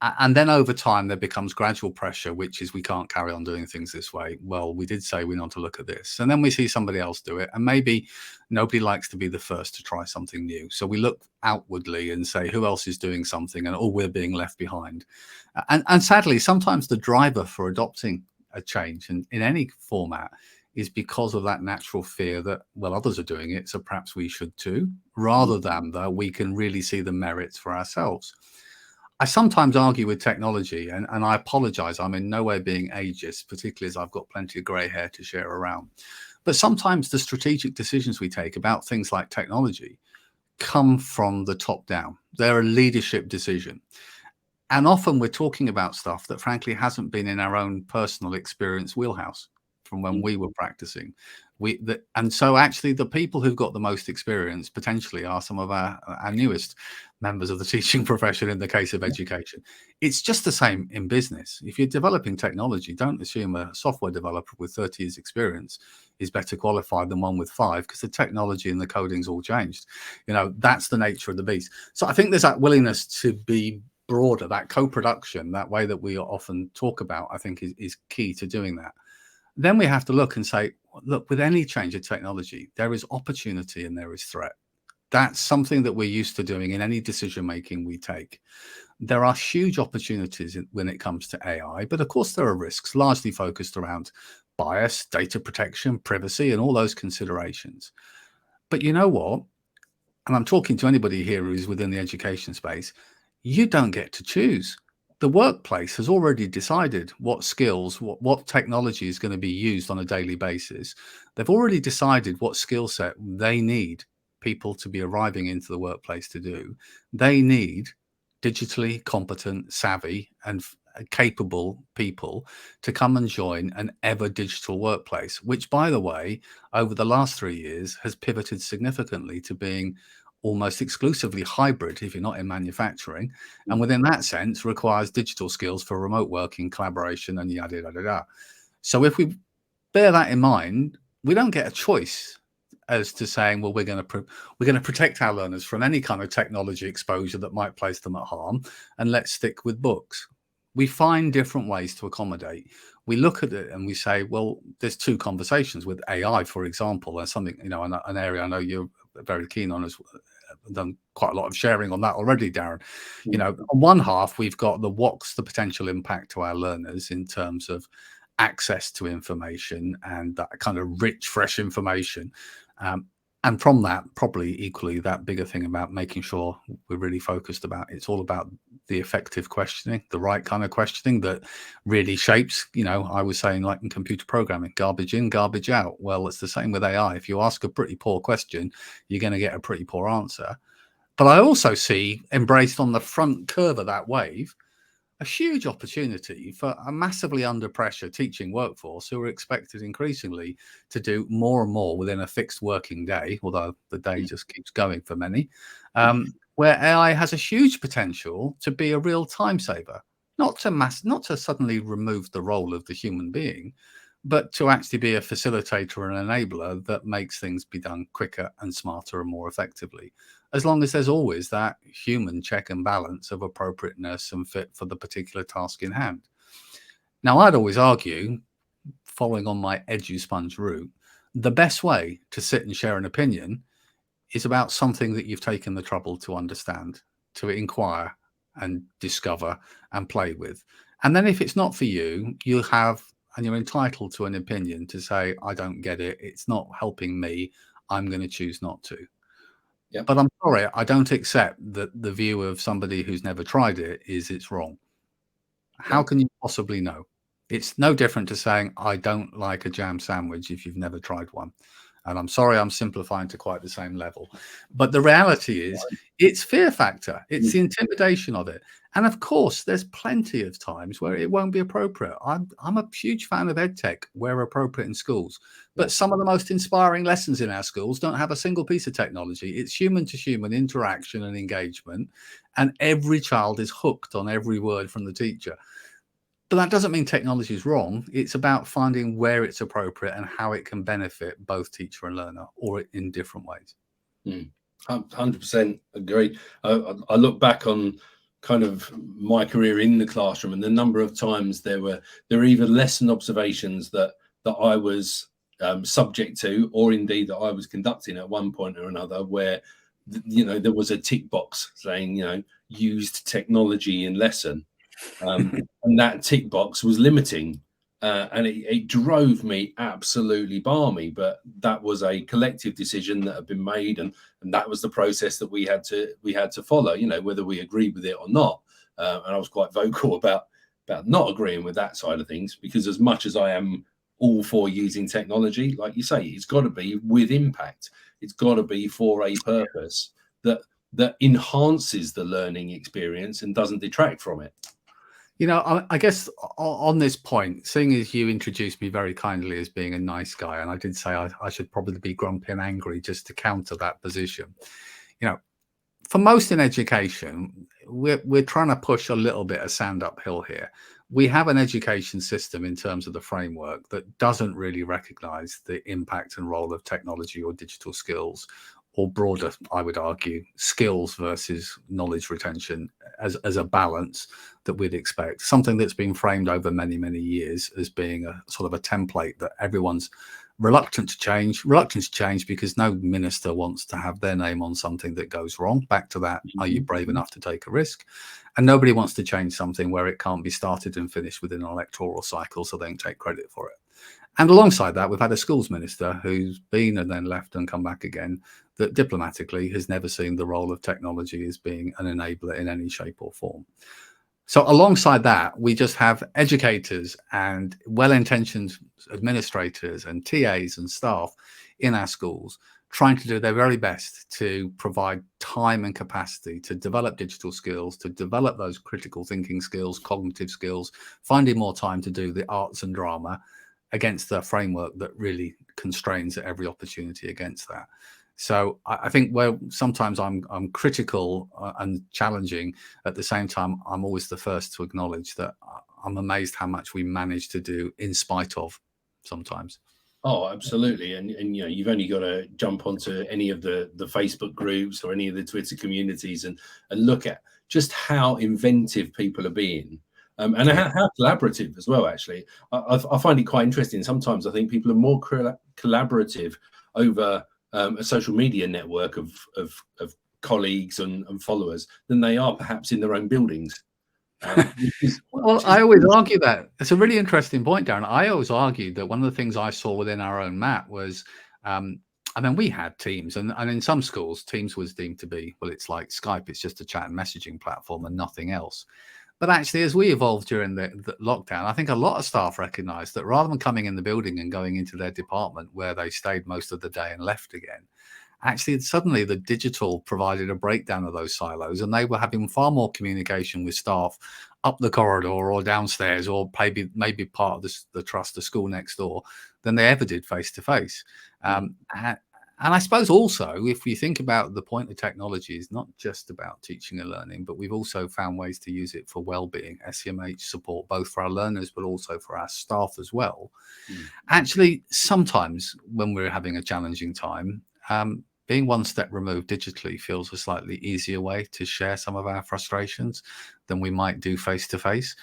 And then over time, there becomes gradual pressure, which is we can't carry on doing things this way. Well, we did say we want to look at this. And then we see somebody else do it. And maybe nobody likes to be the first to try something new. So we look outwardly and say, who else is doing something? And we're being left behind. And sadly, sometimes the driver for adopting a change in any format is because of that natural fear that, well, others are doing it, so perhaps we should too, rather than that we can really see the merits for ourselves. I sometimes argue with technology, and I apologize, I'm in no way being ageist, particularly as I've got plenty of grey hair to share around. But sometimes the strategic decisions we take about things like technology come from the top down. They're a leadership decision. And often we're talking about stuff that frankly hasn't been in our own personal experience wheelhouse from when we were practicing. And so actually the people who've got the most experience potentially are some of our newest members of the teaching profession in the case of education. It's just the same in business. If you're developing technology, don't assume a software developer with 30 years experience is better qualified than one with 5, because the technology and the coding's all changed. You know, that's the nature of the beast. So I think there's that willingness to be broader, that co-production, that way that we often talk about, I think is key to doing that. Then we have to look and say, look, with any change of technology, there is opportunity and there is threat. That's something that we're used to doing in any decision making we take. There are huge opportunities when it comes to AI, but of course there are risks largely focused around bias, data protection, privacy, and all those considerations. But you know what? And I'm talking to anybody here who's within the education space, you don't get to choose. The workplace has already decided what skills, what technology is going to be used on a daily basis. They've already decided what skill set they need people to be arriving into the workplace to do. They need digitally competent, savvy, and capable people to come and join an ever digital workplace, which, by the way, over the last 3 years has pivoted significantly to being almost exclusively hybrid if you're not in manufacturing, and within that sense requires digital skills for remote working, collaboration, and yada yada yada. So if we bear that in mind, we don't get a choice as to saying, well, we're going to protect our learners from any kind of technology exposure that might place them at harm, and let's stick with books. We find different ways to accommodate. We look at it and we say, well, there's 2 conversations with AI, for example, and something, you know, an area I know you're very keen on, has done quite a lot of sharing on that already, Darren. You know, on one half, we've got what's the potential impact to our learners in terms of access to information and that kind of rich, fresh information. And from that, probably equally that bigger thing about making sure we're really focused about, it's all about the effective questioning, the right kind of questioning that really shapes, you know, I was saying like in computer programming, garbage in, garbage out. Well, it's the same with AI. If you ask a pretty poor question, you're going to get a pretty poor answer. But I also see embraced on the front curve of that wave, a huge opportunity for a massively under pressure teaching workforce who are expected increasingly to do more and more within a fixed working day, although the day just keeps going for many, where AI has a huge potential to be a real time saver, not to suddenly remove the role of the human being, but to actually be a facilitator and enabler that makes things be done quicker and smarter and more effectively, as long as there's always that human check and balance of appropriateness and fit for the particular task in hand. Now, I'd always argue, following on my edu-sponge route, the best way to sit and share an opinion is about something that you've taken the trouble to understand, to inquire and discover and play with. And then if it's not for you, you have, and you're entitled to an opinion to say, I don't get it, it's not helping me, I'm going to choose not to. Yep. But I'm sorry, I don't accept that the view of somebody who's never tried it is it's wrong. How can you possibly know? It's no different to saying, I don't like a jam sandwich if you've never tried one. And I'm sorry, I'm simplifying to quite the same level. But the reality is, it's fear factor. It's the intimidation of it. And of course, there's plenty of times where it won't be appropriate. I'm a huge fan of EdTech where appropriate in schools. But some of the most inspiring lessons in our schools don't have a single piece of technology. It's human to human interaction and engagement. And every child is hooked on every word from the teacher. But that doesn't mean technology is wrong. It's about finding where it's appropriate and how it can benefit both teacher and learner, or in different ways. 100% agree. I look back on kind of my career in the classroom, and the number of times there were either lesson observations that I was subject to, or indeed that I was conducting at one point or another, where there was a tick box saying used technology in lesson. And that tick box was limiting, and it drove me absolutely balmy. But that was a collective decision that had been made, and that was the process that we had to follow. Whether we agreed with it or not. And I was quite vocal about not agreeing with that side of things, because as much as I am all for using technology, like you say, it's got to be with impact. It's got to be for a purpose that enhances the learning experience and doesn't detract from it. I guess on this point, seeing as you introduced me very kindly as being a nice guy, and I did say I should probably be grumpy and angry just to counter that position. For most in education, we're trying to push a little bit of sand uphill here. We have an education system in terms of the framework that doesn't really recognize the impact and role of technology or digital skills, or broader, I would argue, skills versus knowledge retention as a balance that we'd expect. Something that's been framed over many, many years as being a sort of a template that everyone's reluctant to change because no minister wants to have their name on something that goes wrong. Back to that, are you brave enough to take a risk? And nobody wants to change something where it can't be started and finished within an electoral cycle, so they can take credit for it. And alongside that, we've had a schools minister who's been and then left and come back again, that diplomatically has never seen the role of technology as being an enabler in any shape or form. So alongside that, we just have educators and well-intentioned administrators and TAs and staff in our schools trying to do their very best to provide time and capacity to develop digital skills, to develop those critical thinking skills, cognitive skills, finding more time to do the arts and drama against the framework that really constrains at every opportunity against that. So I think where sometimes I'm critical and challenging, at the same time, I'm always the first to acknowledge that I'm amazed how much we manage to do in spite of sometimes. Oh, absolutely. And you've only got to jump onto any of the Facebook groups or any of the Twitter communities and look at just how inventive people are being. And how collaborative as well, actually. I find it quite interesting. Sometimes I think people are more collaborative over a social media network of colleagues and followers than they are perhaps in their own buildings. Well, I always argue that. It's a really interesting point, Darren. I always argued that one of the things I saw within our own MAT was, we had Teams, and in some schools, Teams was deemed to be, well, it's like Skype, it's just a chat and messaging platform and nothing else. But actually, as we evolved during the lockdown, I think a lot of staff recognized that rather than coming in the building and going into their department where they stayed most of the day and left again, actually, suddenly the digital provided a breakdown of those silos, and they were having far more communication with staff up the corridor or downstairs, or maybe part of the trust, the school next door, than they ever did face to face. And I suppose also, if we think about the point of technology is not just about teaching and learning, but we've also found ways to use it for well-being, SEMH support, both for our learners, but also for our staff as well. Actually, sometimes when we're having a challenging time, being one step removed digitally feels a slightly easier way to share some of our frustrations than we might do face to face.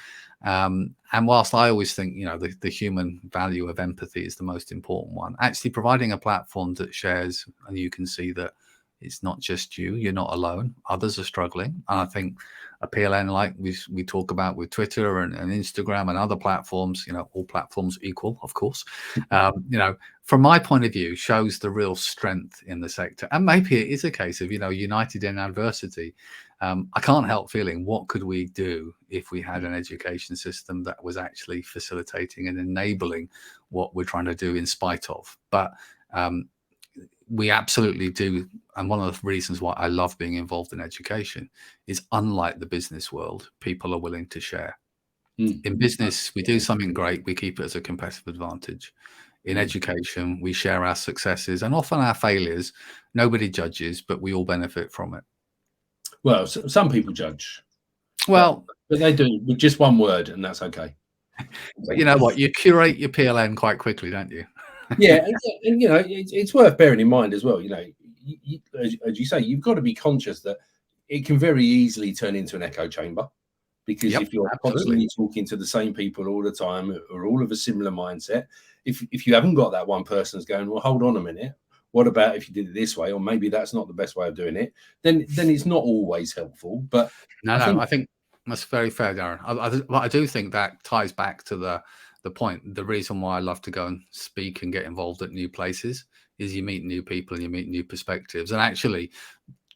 And whilst I always think, the human value of empathy is the most important one, actually providing a platform that shares, and you can see that it's not just you're not alone, others are struggling. And I think a PLN like we talk about with Twitter and Instagram and other platforms, all platforms equal, of course, from my point of view, shows the real strength in the sector. And maybe it is a case of, united in adversity. I can't help feeling, what could we do if we had an education system that was actually facilitating and enabling what we're trying to do in spite of? But we absolutely do. And one of the reasons why I love being involved in education is, unlike the business world, people are willing to share. In business, we do something great, we keep it as a competitive advantage. In education, we share our successes and often our failures. Nobody judges, but we all benefit from it. Well, some people judge. Well, but they do with just one word, and that's okay. But you know what? You curate your PLN quite quickly, don't you? Yeah, and it's worth bearing in mind as well. As you say, you've got to be conscious that it can very easily turn into an echo chamber, because if you're constantly talking to the same people all the time, or all of a similar mindset, if you haven't got that one person who's going, well, hold on a minute, what about if you did it this way, or maybe that's not the best way of doing it, then it's not always helpful. But I think that's very fair, Darren. I do think that ties back to the point. The reason why I love to go and speak and get involved at new places is you meet new people and you meet new perspectives. And actually,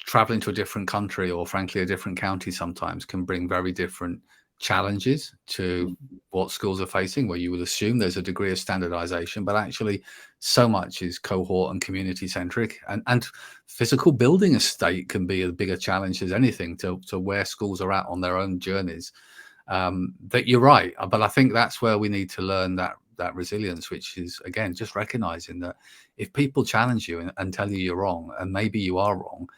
traveling to a different country, or frankly a different county, sometimes can bring very different challenges to what schools are facing, where you would assume there's a degree of standardization, but actually so much is cohort and community centric, and physical building a state can be a bigger challenge as anything to where schools are at on their own journeys. That you're right, but I think that's where we need to learn that resilience, which is, again, just recognizing that if people challenge you and tell you you're wrong, and maybe you are wrong,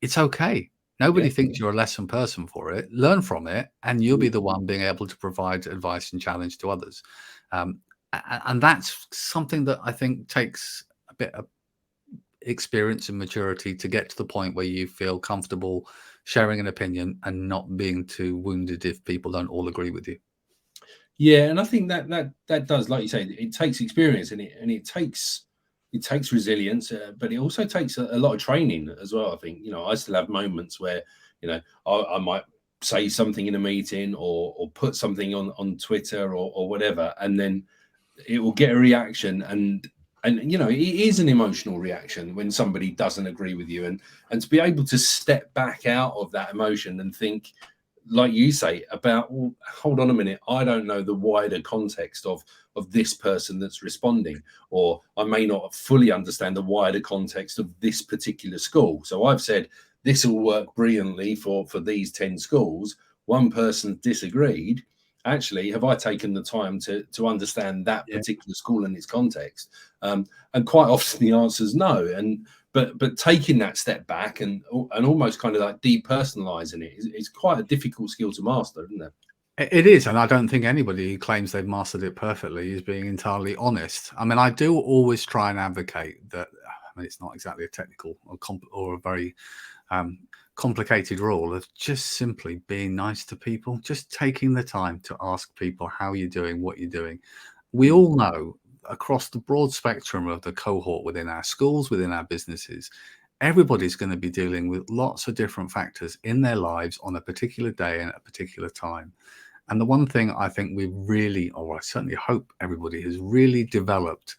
it's okay. Nobody thinks you're a lesson person for it. Learn from it, and you'll be the one being able to provide advice and challenge to others. And that's something that I think takes a bit of experience and maturity to get to the point where you feel comfortable sharing an opinion and not being too wounded if people don't all agree with you. Yeah, and I think that does, like you say, it takes experience, and it takes resilience, but it also takes a lot of training as well. I think, I still have moments where, I might say something in a meeting, or put something on Twitter or whatever, and then it will get a reaction, and it is an emotional reaction when somebody doesn't agree with you, and to be able to step back out of that emotion and think, like you say, about, well, hold on a minute, I don't know the wider context of this person that's responding, or I may not fully understand the wider context of this particular school. So I've said this will work brilliantly for these 10 schools. One person disagreed. Actually, have I taken the time to understand that particular school and its context? And quite often the answer is no. But taking that step back and almost kind of like depersonalizing it is quite a difficult skill to master, isn't it? It is, and I don't think anybody who claims they've mastered it perfectly is being entirely honest. I mean, I do always try and advocate that. I mean, it's not exactly a technical or a very complicated rule of just simply being nice to people, just taking the time to ask people how you're doing, what you're doing. We all know, across the broad spectrum of the cohort within our schools, within our businesses, everybody's going to be dealing with lots of different factors in their lives on a particular day and at a particular time. And the one thing I think we really, or I certainly hope everybody has really developed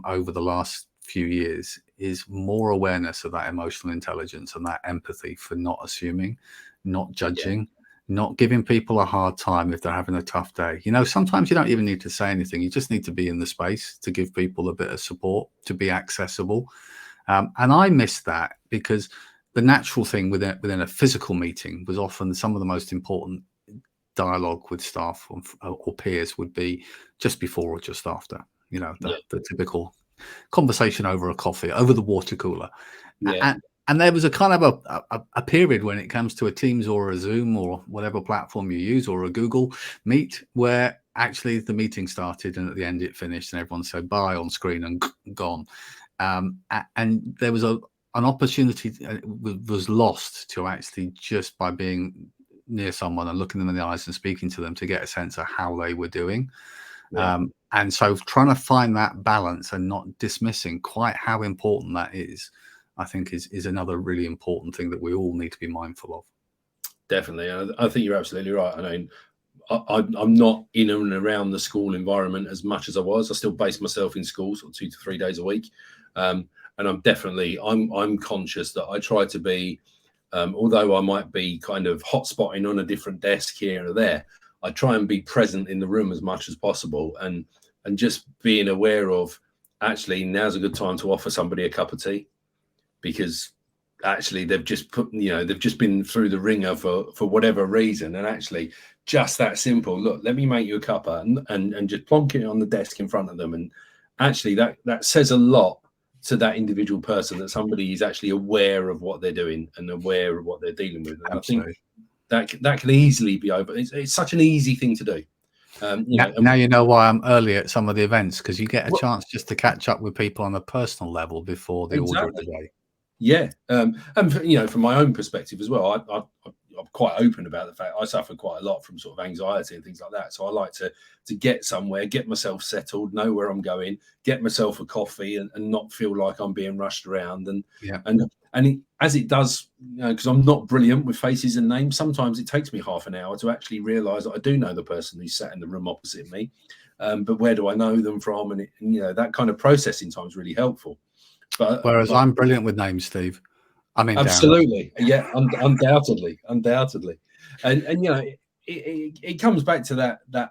over the last few years, is more awareness of that emotional intelligence and that empathy for not assuming, not judging, not giving people a hard time if they're having a tough day. Sometimes you don't even need to say anything. You just need to be in the space to give people a bit of support, to be accessible. And I miss that, because the natural thing within a physical meeting was often some of the most important dialogue with staff or peers would be just before or just after, the typical conversation over a coffee, over the water cooler. Yeah. And there was a kind of a period when it comes to a Teams or a Zoom or whatever platform you use, or a Google Meet, where actually the meeting started and at the end it finished and everyone said bye on screen and gone. And there was an opportunity was lost to actually, just by being near someone and looking them in the eyes and speaking to them, to get a sense of how they were doing. Yeah. And so trying to find that balance and not dismissing quite how important that is, I think is another really important thing that we all need to be mindful of. Definitely. I think you're absolutely right. I mean, I'm not in and around the school environment as much as I was. I still base myself in schools 2 to 3 days a week. And I'm conscious that I try to be, although I might be kind of hotspotting on a different desk here or there, I try and be present in the room as much as possible, and just being aware of, actually, now's a good time to offer somebody a cup of tea, because actually they've just been through the ringer for whatever reason, and actually just that simple, look, let me make you a cuppa, and just plonk it on the desk in front of them, and actually that says a lot to that individual person, that somebody is actually aware of what they're doing and aware of what they're dealing with. And Absolutely. I think that can easily be over. It's such an easy thing to do. Now you know why I'm early at some of the events, because you get a chance just to catch up with people on a personal level before the order of the day. Yeah, and from my own perspective as well, I'm quite open about the fact I suffer quite a lot from sort of anxiety and things like that. So I like to get somewhere, get myself settled, know where I'm going, get myself a coffee, and not feel like I'm being rushed around. As it does, because I'm not brilliant with faces and names, sometimes it takes me half an hour to actually realise that I do know the person who's sat in the room opposite me. But where do I know them from? And that kind of processing time is really helpful. Whereas I'm brilliant with names, Steve. I mean, absolutely, yeah, undoubtedly, and it comes back to that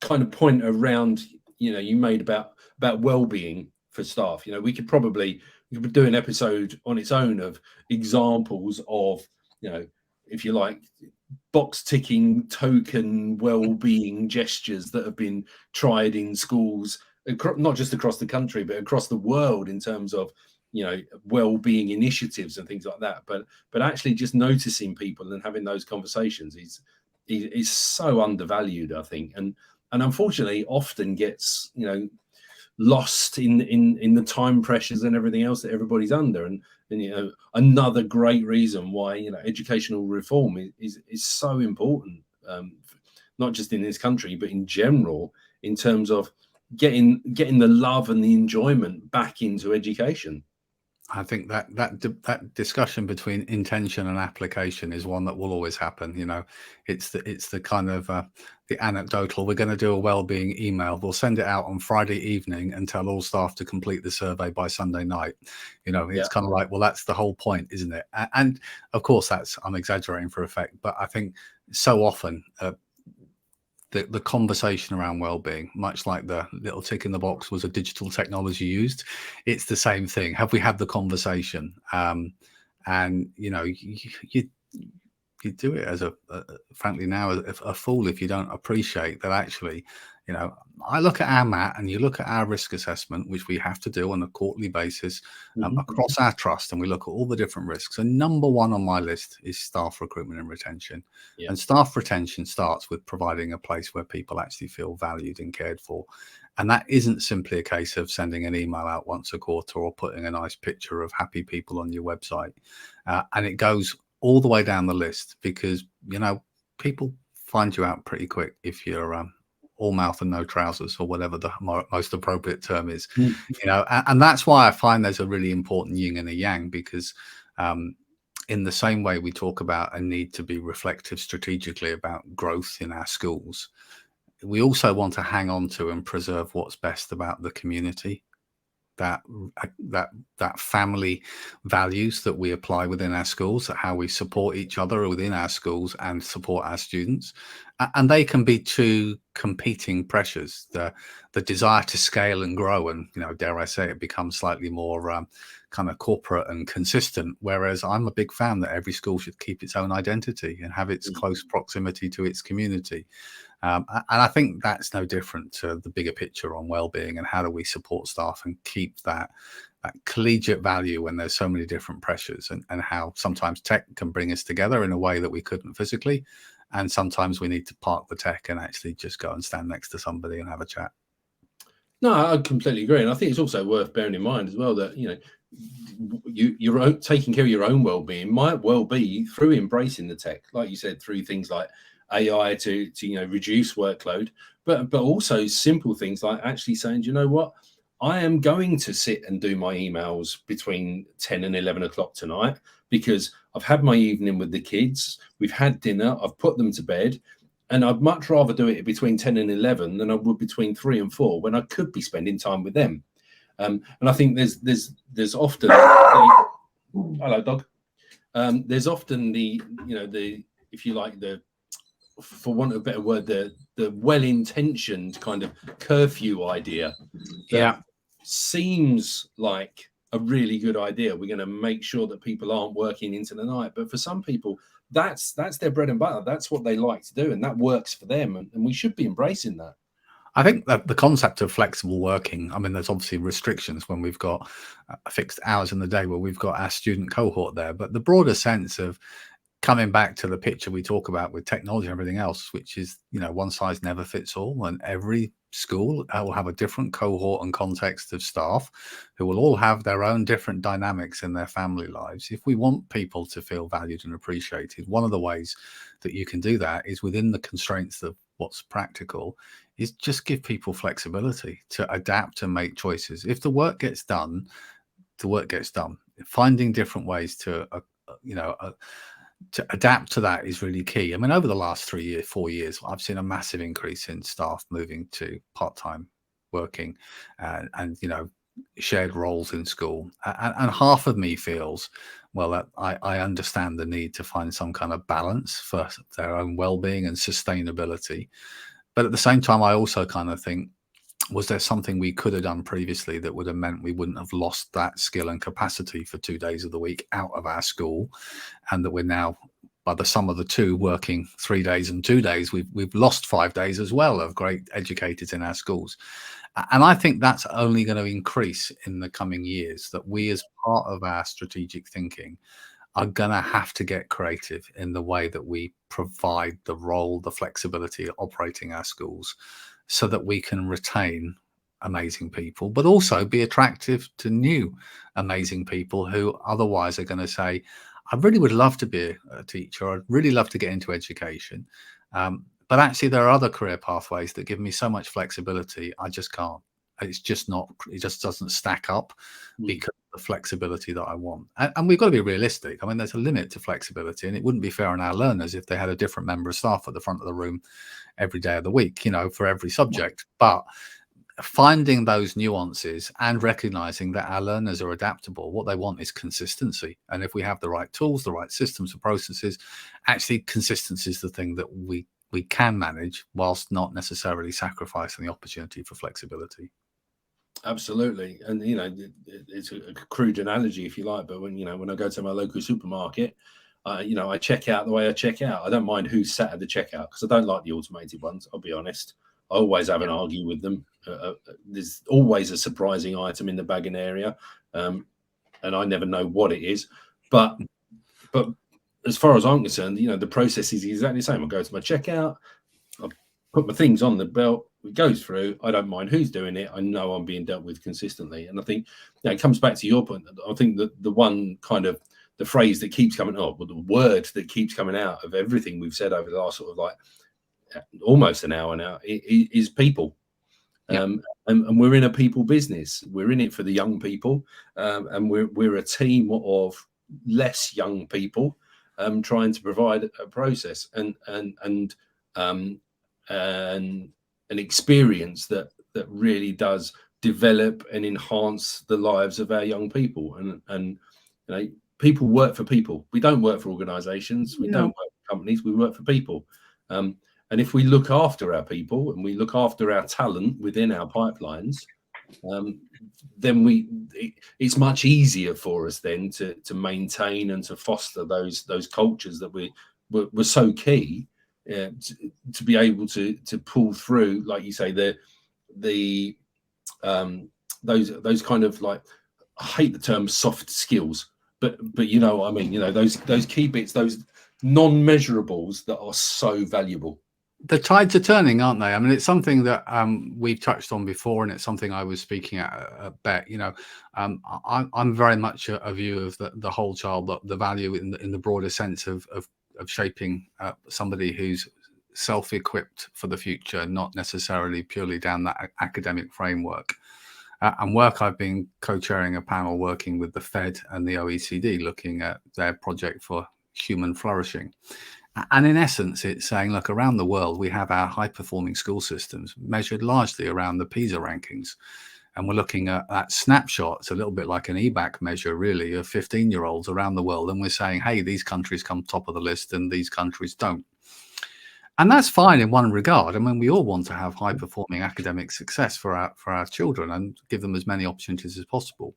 kind of point around you made about well-being for staff. We could do an episode on its own of examples of, if you like, box ticking token well-being gestures that have been tried in schools, not just across the country but across the world, in terms of well-being initiatives and things like that. But actually just noticing people and having those conversations is so undervalued, I think, and unfortunately often gets lost in the time pressures and everything else that everybody's under. And another great reason why educational reform is so important, not just in this country but in general, in terms of getting the love and the enjoyment back into education. I think that discussion between intention and application is one that will always happen. It's the kind of the anecdotal, we're going to do a well-being email, we'll send it out on Friday evening and tell all staff to complete the survey by Sunday night. It's kind of like, well, that's the whole point, isn't it? And of course I'm exaggerating for effect, but I think so often the conversation around well-being, much like the little tick in the box was a digital technology used, it's the same thing. Have we had the conversation? And you do it as frankly now, a fool if you don't appreciate that. Actually, I look at our MAT and you look at our risk assessment, which we have to do on a quarterly basis across our trust, and we look at all the different risks. And number one on my list is staff recruitment and retention. And staff retention starts with providing a place where people actually feel valued and cared for. And that isn't simply a case of sending an email out once a quarter or putting a nice picture of happy people on your website. And it goes all the way down the list, because people find you out pretty quick if you're all mouth and no trousers, or whatever the most appropriate term is. And that's why I find there's a really important yin and a yang, because in the same way we talk about a need to be reflective strategically about growth in our schools, we also want to hang on to and preserve what's best about the community, that family values that we apply within our schools, how we support each other within our schools and support our students. And they can be two competing pressures, the desire to scale and grow, and dare I say it, become slightly more kind of corporate and consistent, whereas I'm a big fan that every school should keep its own identity and have its close proximity to its community. And I think that's no different to the bigger picture on well-being and how do we support staff and keep that collegiate value when there's so many different pressures, and how sometimes tech can bring us together in a way that we couldn't physically, and sometimes we need to park the tech and actually just go and stand next to somebody and have a chat. No, I completely agree, and I think it's also worth bearing in mind as well that you're taking care of your own well-being might well be through embracing the tech, like you said, through things like AI to reduce workload, but also simple things like actually saying, you know what, I am going to sit and do my emails between 10 and 11 o'clock tonight because I've had my evening with the kids, we've had dinner, I've put them to bed, and I'd much rather do it between 10 and 11 than I would between 3 and 4 when I could be spending time with them. And I think there's often hello dog. There's often the if you like, the, for want of a better word, the well-intentioned kind of curfew idea. Yeah, seems like a really good idea. We're going to make sure that people aren't working into the night, but for some people, that's their bread and butter. That's what they like to do, and that works for them. And we should be embracing that. I think that the concept of flexible working, I mean, there's obviously restrictions when we've got fixed hours in the day where we've got our student cohort there, but the broader sense of coming back to the picture we talk about with technology and everything else, which is, one size never fits all, and every school will have a different cohort and context of staff who will all have their own different dynamics in their family lives. If we want people to feel valued and appreciated, one of the ways that you can do that is within the constraints of what's practical, is just give people flexibility to adapt and make choices. If the work gets done, the work gets done. Finding different ways to adapt to that is really key. I mean, over the last 4 years, I've seen a massive increase in staff moving to part-time working and shared roles in school. And half of me feels, well, that I understand the need to find some kind of balance for their own well-being and sustainability. But at the same time, I also kind of think, was there something we could have done previously that would have meant we wouldn't have lost that skill and capacity for 2 days of the week out of our school, and that we're now, by the sum of the two, working 3 days and 2 days, we've lost 5 days as well of great educators in our schools. And I think that's only going to increase in the coming years, that we as part of our strategic thinking are going to have to get creative in the way that we provide the role, the flexibility of operating our schools, so that we can retain amazing people, but also be attractive to new amazing people who otherwise are going to say, I really would love to be a teacher, I'd really love to get into education, but actually there are other career pathways that give me so much flexibility, I just can't. It's just not, it just doesn't stack up because of the flexibility that I want. And we've got to be realistic. I mean, there's a limit to flexibility, and it wouldn't be fair on our learners if they had a different member of staff at the front of the room every day of the week, for every subject. But finding those nuances and recognizing that our learners are adaptable, what they want is consistency. And if we have the right tools, the right systems and processes, actually consistency is the thing that we can manage whilst not necessarily sacrificing the opportunity for flexibility. Absolutely. And it's a crude analogy if you like, but when I go to my local supermarket, I check out the way I check out. I don't mind who's sat at the checkout because I don't like the automated ones, I'll be honest. I always have an argue with them. There's always a surprising item in the bagging area, and I never know what it is. But as far as I'm concerned, the process is exactly the same. I go to my checkout, I put my things on the belt, it goes through. I don't mind who's doing it. I know I'm being dealt with consistently. And I think it comes back to your point. I think that the one kind of the phrase that keeps coming up, or the word that keeps coming out of everything we've said over the last sort of like almost an hour now is people. Yeah. And we're in a people business. We're in it for the young people, and we're a team of less young people trying to provide a process and an experience that really does develop and enhance the lives of our young people. And people work for people. We don't work for organizations. We don't work for companies. We work for people. And if we look after our people and we look after our talent within our pipelines, then it's much easier for us then to maintain and to foster those cultures that were so key, to be able to pull through, like you say, those kind of, like, I hate the term soft skills, but you know what I mean, those key bits, those non-measurables that are so valuable. The tides are turning, aren't they? I mean, it's something that we've touched on before, and it's something I was speaking at Bet. I'm very much a view of the whole child, the value in the broader sense of shaping somebody who's self-equipped for the future, not necessarily purely down that academic framework. And I've been co-chairing a panel working with the Fed and the OECD, looking at their project for human flourishing. And in essence, it's saying, look, around the world, we have our high-performing school systems measured largely around the PISA rankings. And we're looking at snapshots, a little bit like an EBAC measure, really, of 15-year-olds around the world. And we're saying, hey, these countries come top of the list and these countries don't. And that's fine in one regard. I mean, we all want to have high-performing academic success for our children and give them as many opportunities as possible.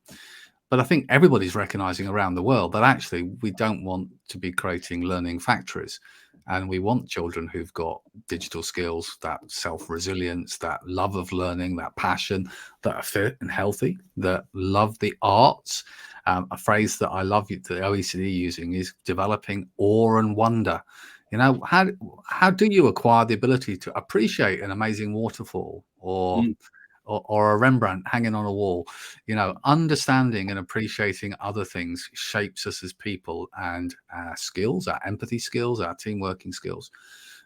But I think everybody's recognizing around the world that actually we don't want to be creating learning factories. And we want children who've got digital skills, that self-resilience, that love of learning, that passion, that are fit and healthy, that love the arts. A phrase that I love the OECD using is developing awe and wonder. How do you acquire the ability to appreciate an amazing waterfall or a Rembrandt hanging on a wall? Understanding and appreciating other things shapes us as people, and our skills, our empathy skills, our team working skills.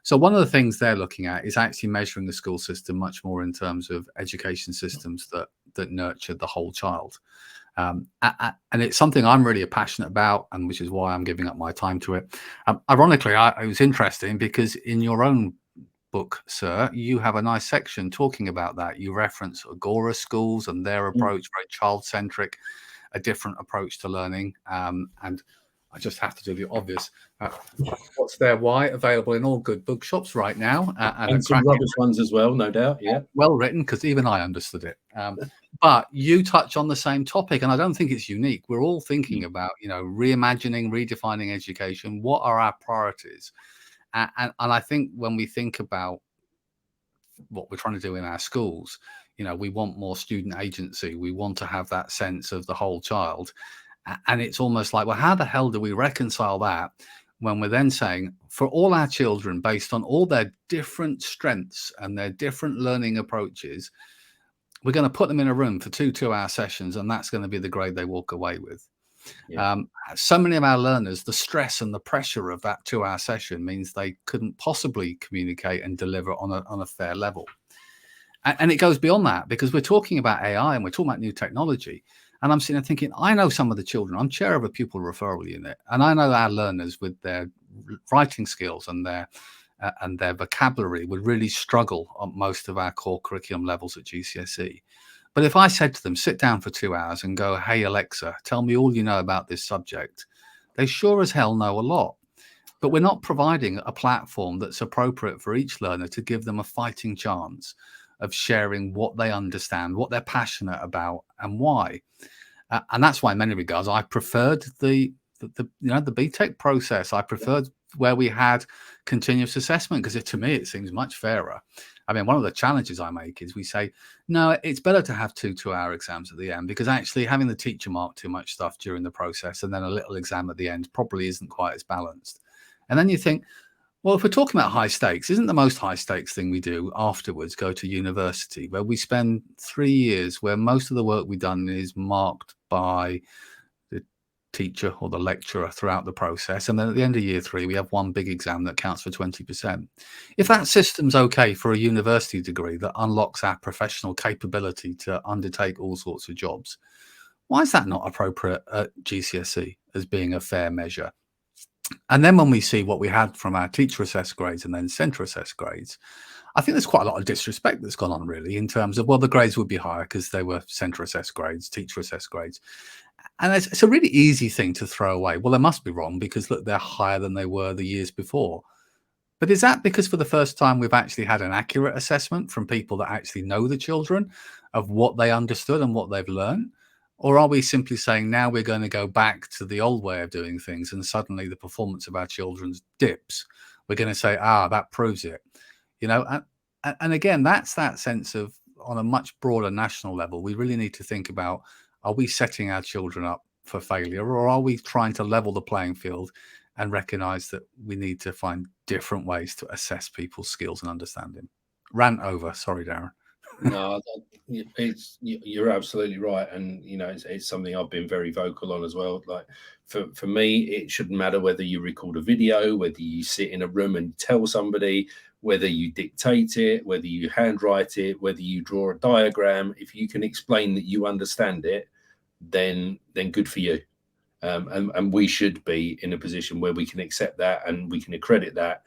So one of the things they're looking at is actually measuring the school system much more in terms of education systems that nurture the whole child. And it's something I'm really passionate about, and which is why I'm giving up my time to it. Ironically, it was interesting because in your own book, sir, you have a nice section talking about that. You reference Agora schools and their approach, very child-centric, a different approach to learning. And I just have to do the obvious. What's Their Why? Available in all good bookshops right now. And some rubbish ones as well, no doubt. Yeah. Well written, because even I understood it. But you touch on the same topic, and I don't think it's unique. We're all thinking about, reimagining, redefining education. What are our priorities? And I think when we think about what we're trying to do in our schools, we want more student agency. We want to have that sense of the whole child. And it's almost like, well, how the hell do we reconcile that when we're then saying for all our children, based on all their different strengths and their different learning approaches, we're going to put them in a room for 2-hour sessions, and that's going to be the grade they walk away with. Yeah. So many of our learners, the stress and the pressure of that 2-hour session means they couldn't possibly communicate and deliver on a fair level. And it goes beyond that, because we're talking about AI and we're talking about new technology. And I'm sitting there thinking, I know some of the children. I'm chair of a pupil referral unit, and I know our learners with their writing skills and their vocabulary would really struggle on most of our core curriculum levels at GCSE. But if I said to them, sit down for 2 hours and go, hey, Alexa, tell me all you know about this subject, they sure as hell know a lot. But we're not providing a platform that's appropriate for each learner to give them a fighting chance of sharing what they understand, what they're passionate about, and why. And that's why, in many regards, I preferred the BTEC process. I preferred where we had continuous assessment, because to me it seems much fairer. I mean, one of the challenges I make is we say, no, it's better to have 2-hour exams at the end, because actually having the teacher mark too much stuff during the process and then a little exam at the end probably isn't quite as balanced. And then you think, well, if we're talking about high stakes, isn't the most high stakes thing we do afterwards go to university, where we spend 3 years where most of the work we've done is marked by the teacher or the lecturer throughout the process, and then at the end of year 3 we have one big exam that counts for 20%. If that system's okay for a university degree that unlocks our professional capability to undertake all sorts of jobs, why is that not appropriate at GCSE as being a fair measure? And then when we see what we had from our teacher assessed grades and then centre assessed grades, I think there's quite a lot of disrespect that's gone on, really, in terms of, well, the grades would be higher because they were centre assessed grades, teacher assessed grades. And it's a really easy thing to throw away. Well, they must be wrong because, look, they're higher than they were the years before. But is that because for the first time we've actually had an accurate assessment from people that actually know the children of what they understood and what they've learned? Or are we simply saying now we're going to go back to the old way of doing things and suddenly the performance of our children's dips? We're going to say, that proves it. You know, and again, that's that sense of, on a much broader national level, we really need to think about, are we setting our children up for failure, or are we trying to level the playing field and recognize that we need to find different ways to assess people's skills and understanding? Rant over. Sorry, Darren. No, you're absolutely right, and you know it's something I've been very vocal on as well. Like for me, it shouldn't matter whether you record a video, whether you sit in a room and tell somebody, whether you dictate it, whether you handwrite it, whether you draw a diagram. If you can explain that you understand it, then good for you. And we should be in a position where we can accept that and we can accredit that,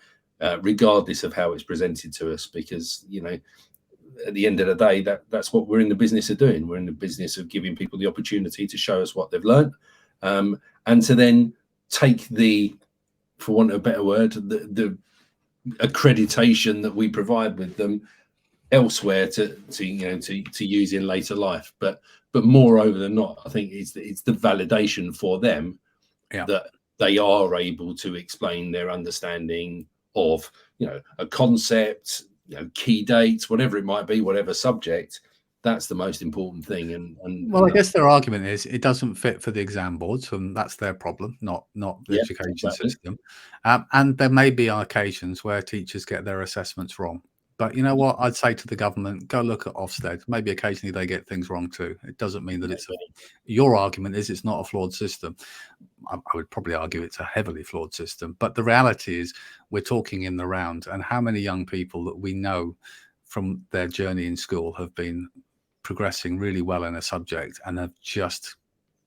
regardless of how it's presented to us, because you know, at the end of the day, that's what we're in the business of doing. We're in the business of giving people the opportunity to show us what they've learned, and to then take the, for want of a better word, the accreditation that we provide with them elsewhere to use in later life. But moreover than not, I think it's the validation for them that they are able to explain their understanding of, you know, a concept, you know, key dates, whatever it might be, whatever subject. That's the most important thing. And well, I guess their argument is it doesn't fit for the exam boards, and that's their problem, not the education system. And there may be occasions where teachers get their assessments wrong. But you know what? I'd say to the government, go look at Ofsted. Maybe occasionally they get things wrong too. It doesn't mean that your argument is it's not a flawed system. I would probably argue it's a heavily flawed system. But the reality is we're talking in the round, and how many young people that we know from their journey in school have been progressing really well in a subject and have just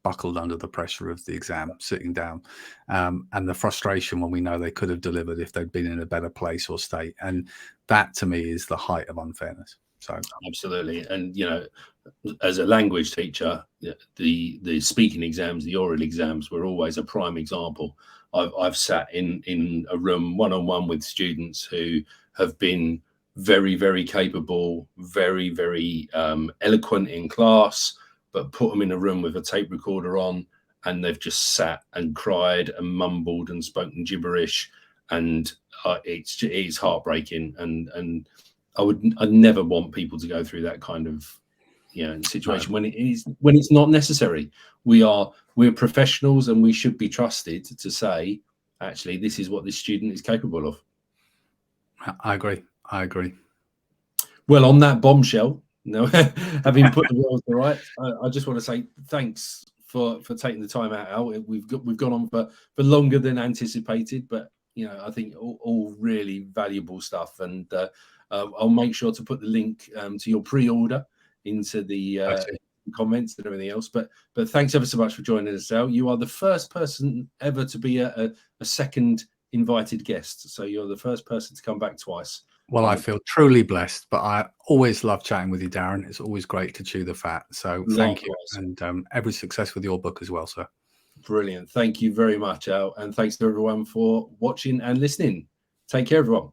buckled under the pressure of the exam, sitting down, and the frustration when we know they could have delivered if they'd been in a better place or state. And that to me is the height of unfairness. So absolutely. And you know, as a language teacher, the speaking exams, the oral exams were always a prime example. I've sat in a room one-on-one with students who have been very, very capable, very, very eloquent in class, but put them in a room with a tape recorder on, and they've just sat and cried and mumbled and spoken gibberish, and it's heartbreaking. And I'd never want people to go through that kind of, you know, situation when it's not necessary. We're professionals, and we should be trusted to say, actually, this is what this student is capable of. I agree. Well, on that bombshell, having put the world to right, I just want to say thanks for taking the time out. We've gone on for longer than anticipated, but you know, I think all really valuable stuff. And I'll make sure to put the link to your pre-order into the comments and everything else. But thanks ever so much for joining us, Al. You are the first person ever to be a second invited guest, so you're the first person to come back twice. Well, I feel truly blessed, but I always love chatting with you, Darren. It's always great to chew the fat. So thank you, and every success with your book as well, sir. Brilliant. Thank you very much, Al. And thanks to everyone for watching and listening. Take care, everyone.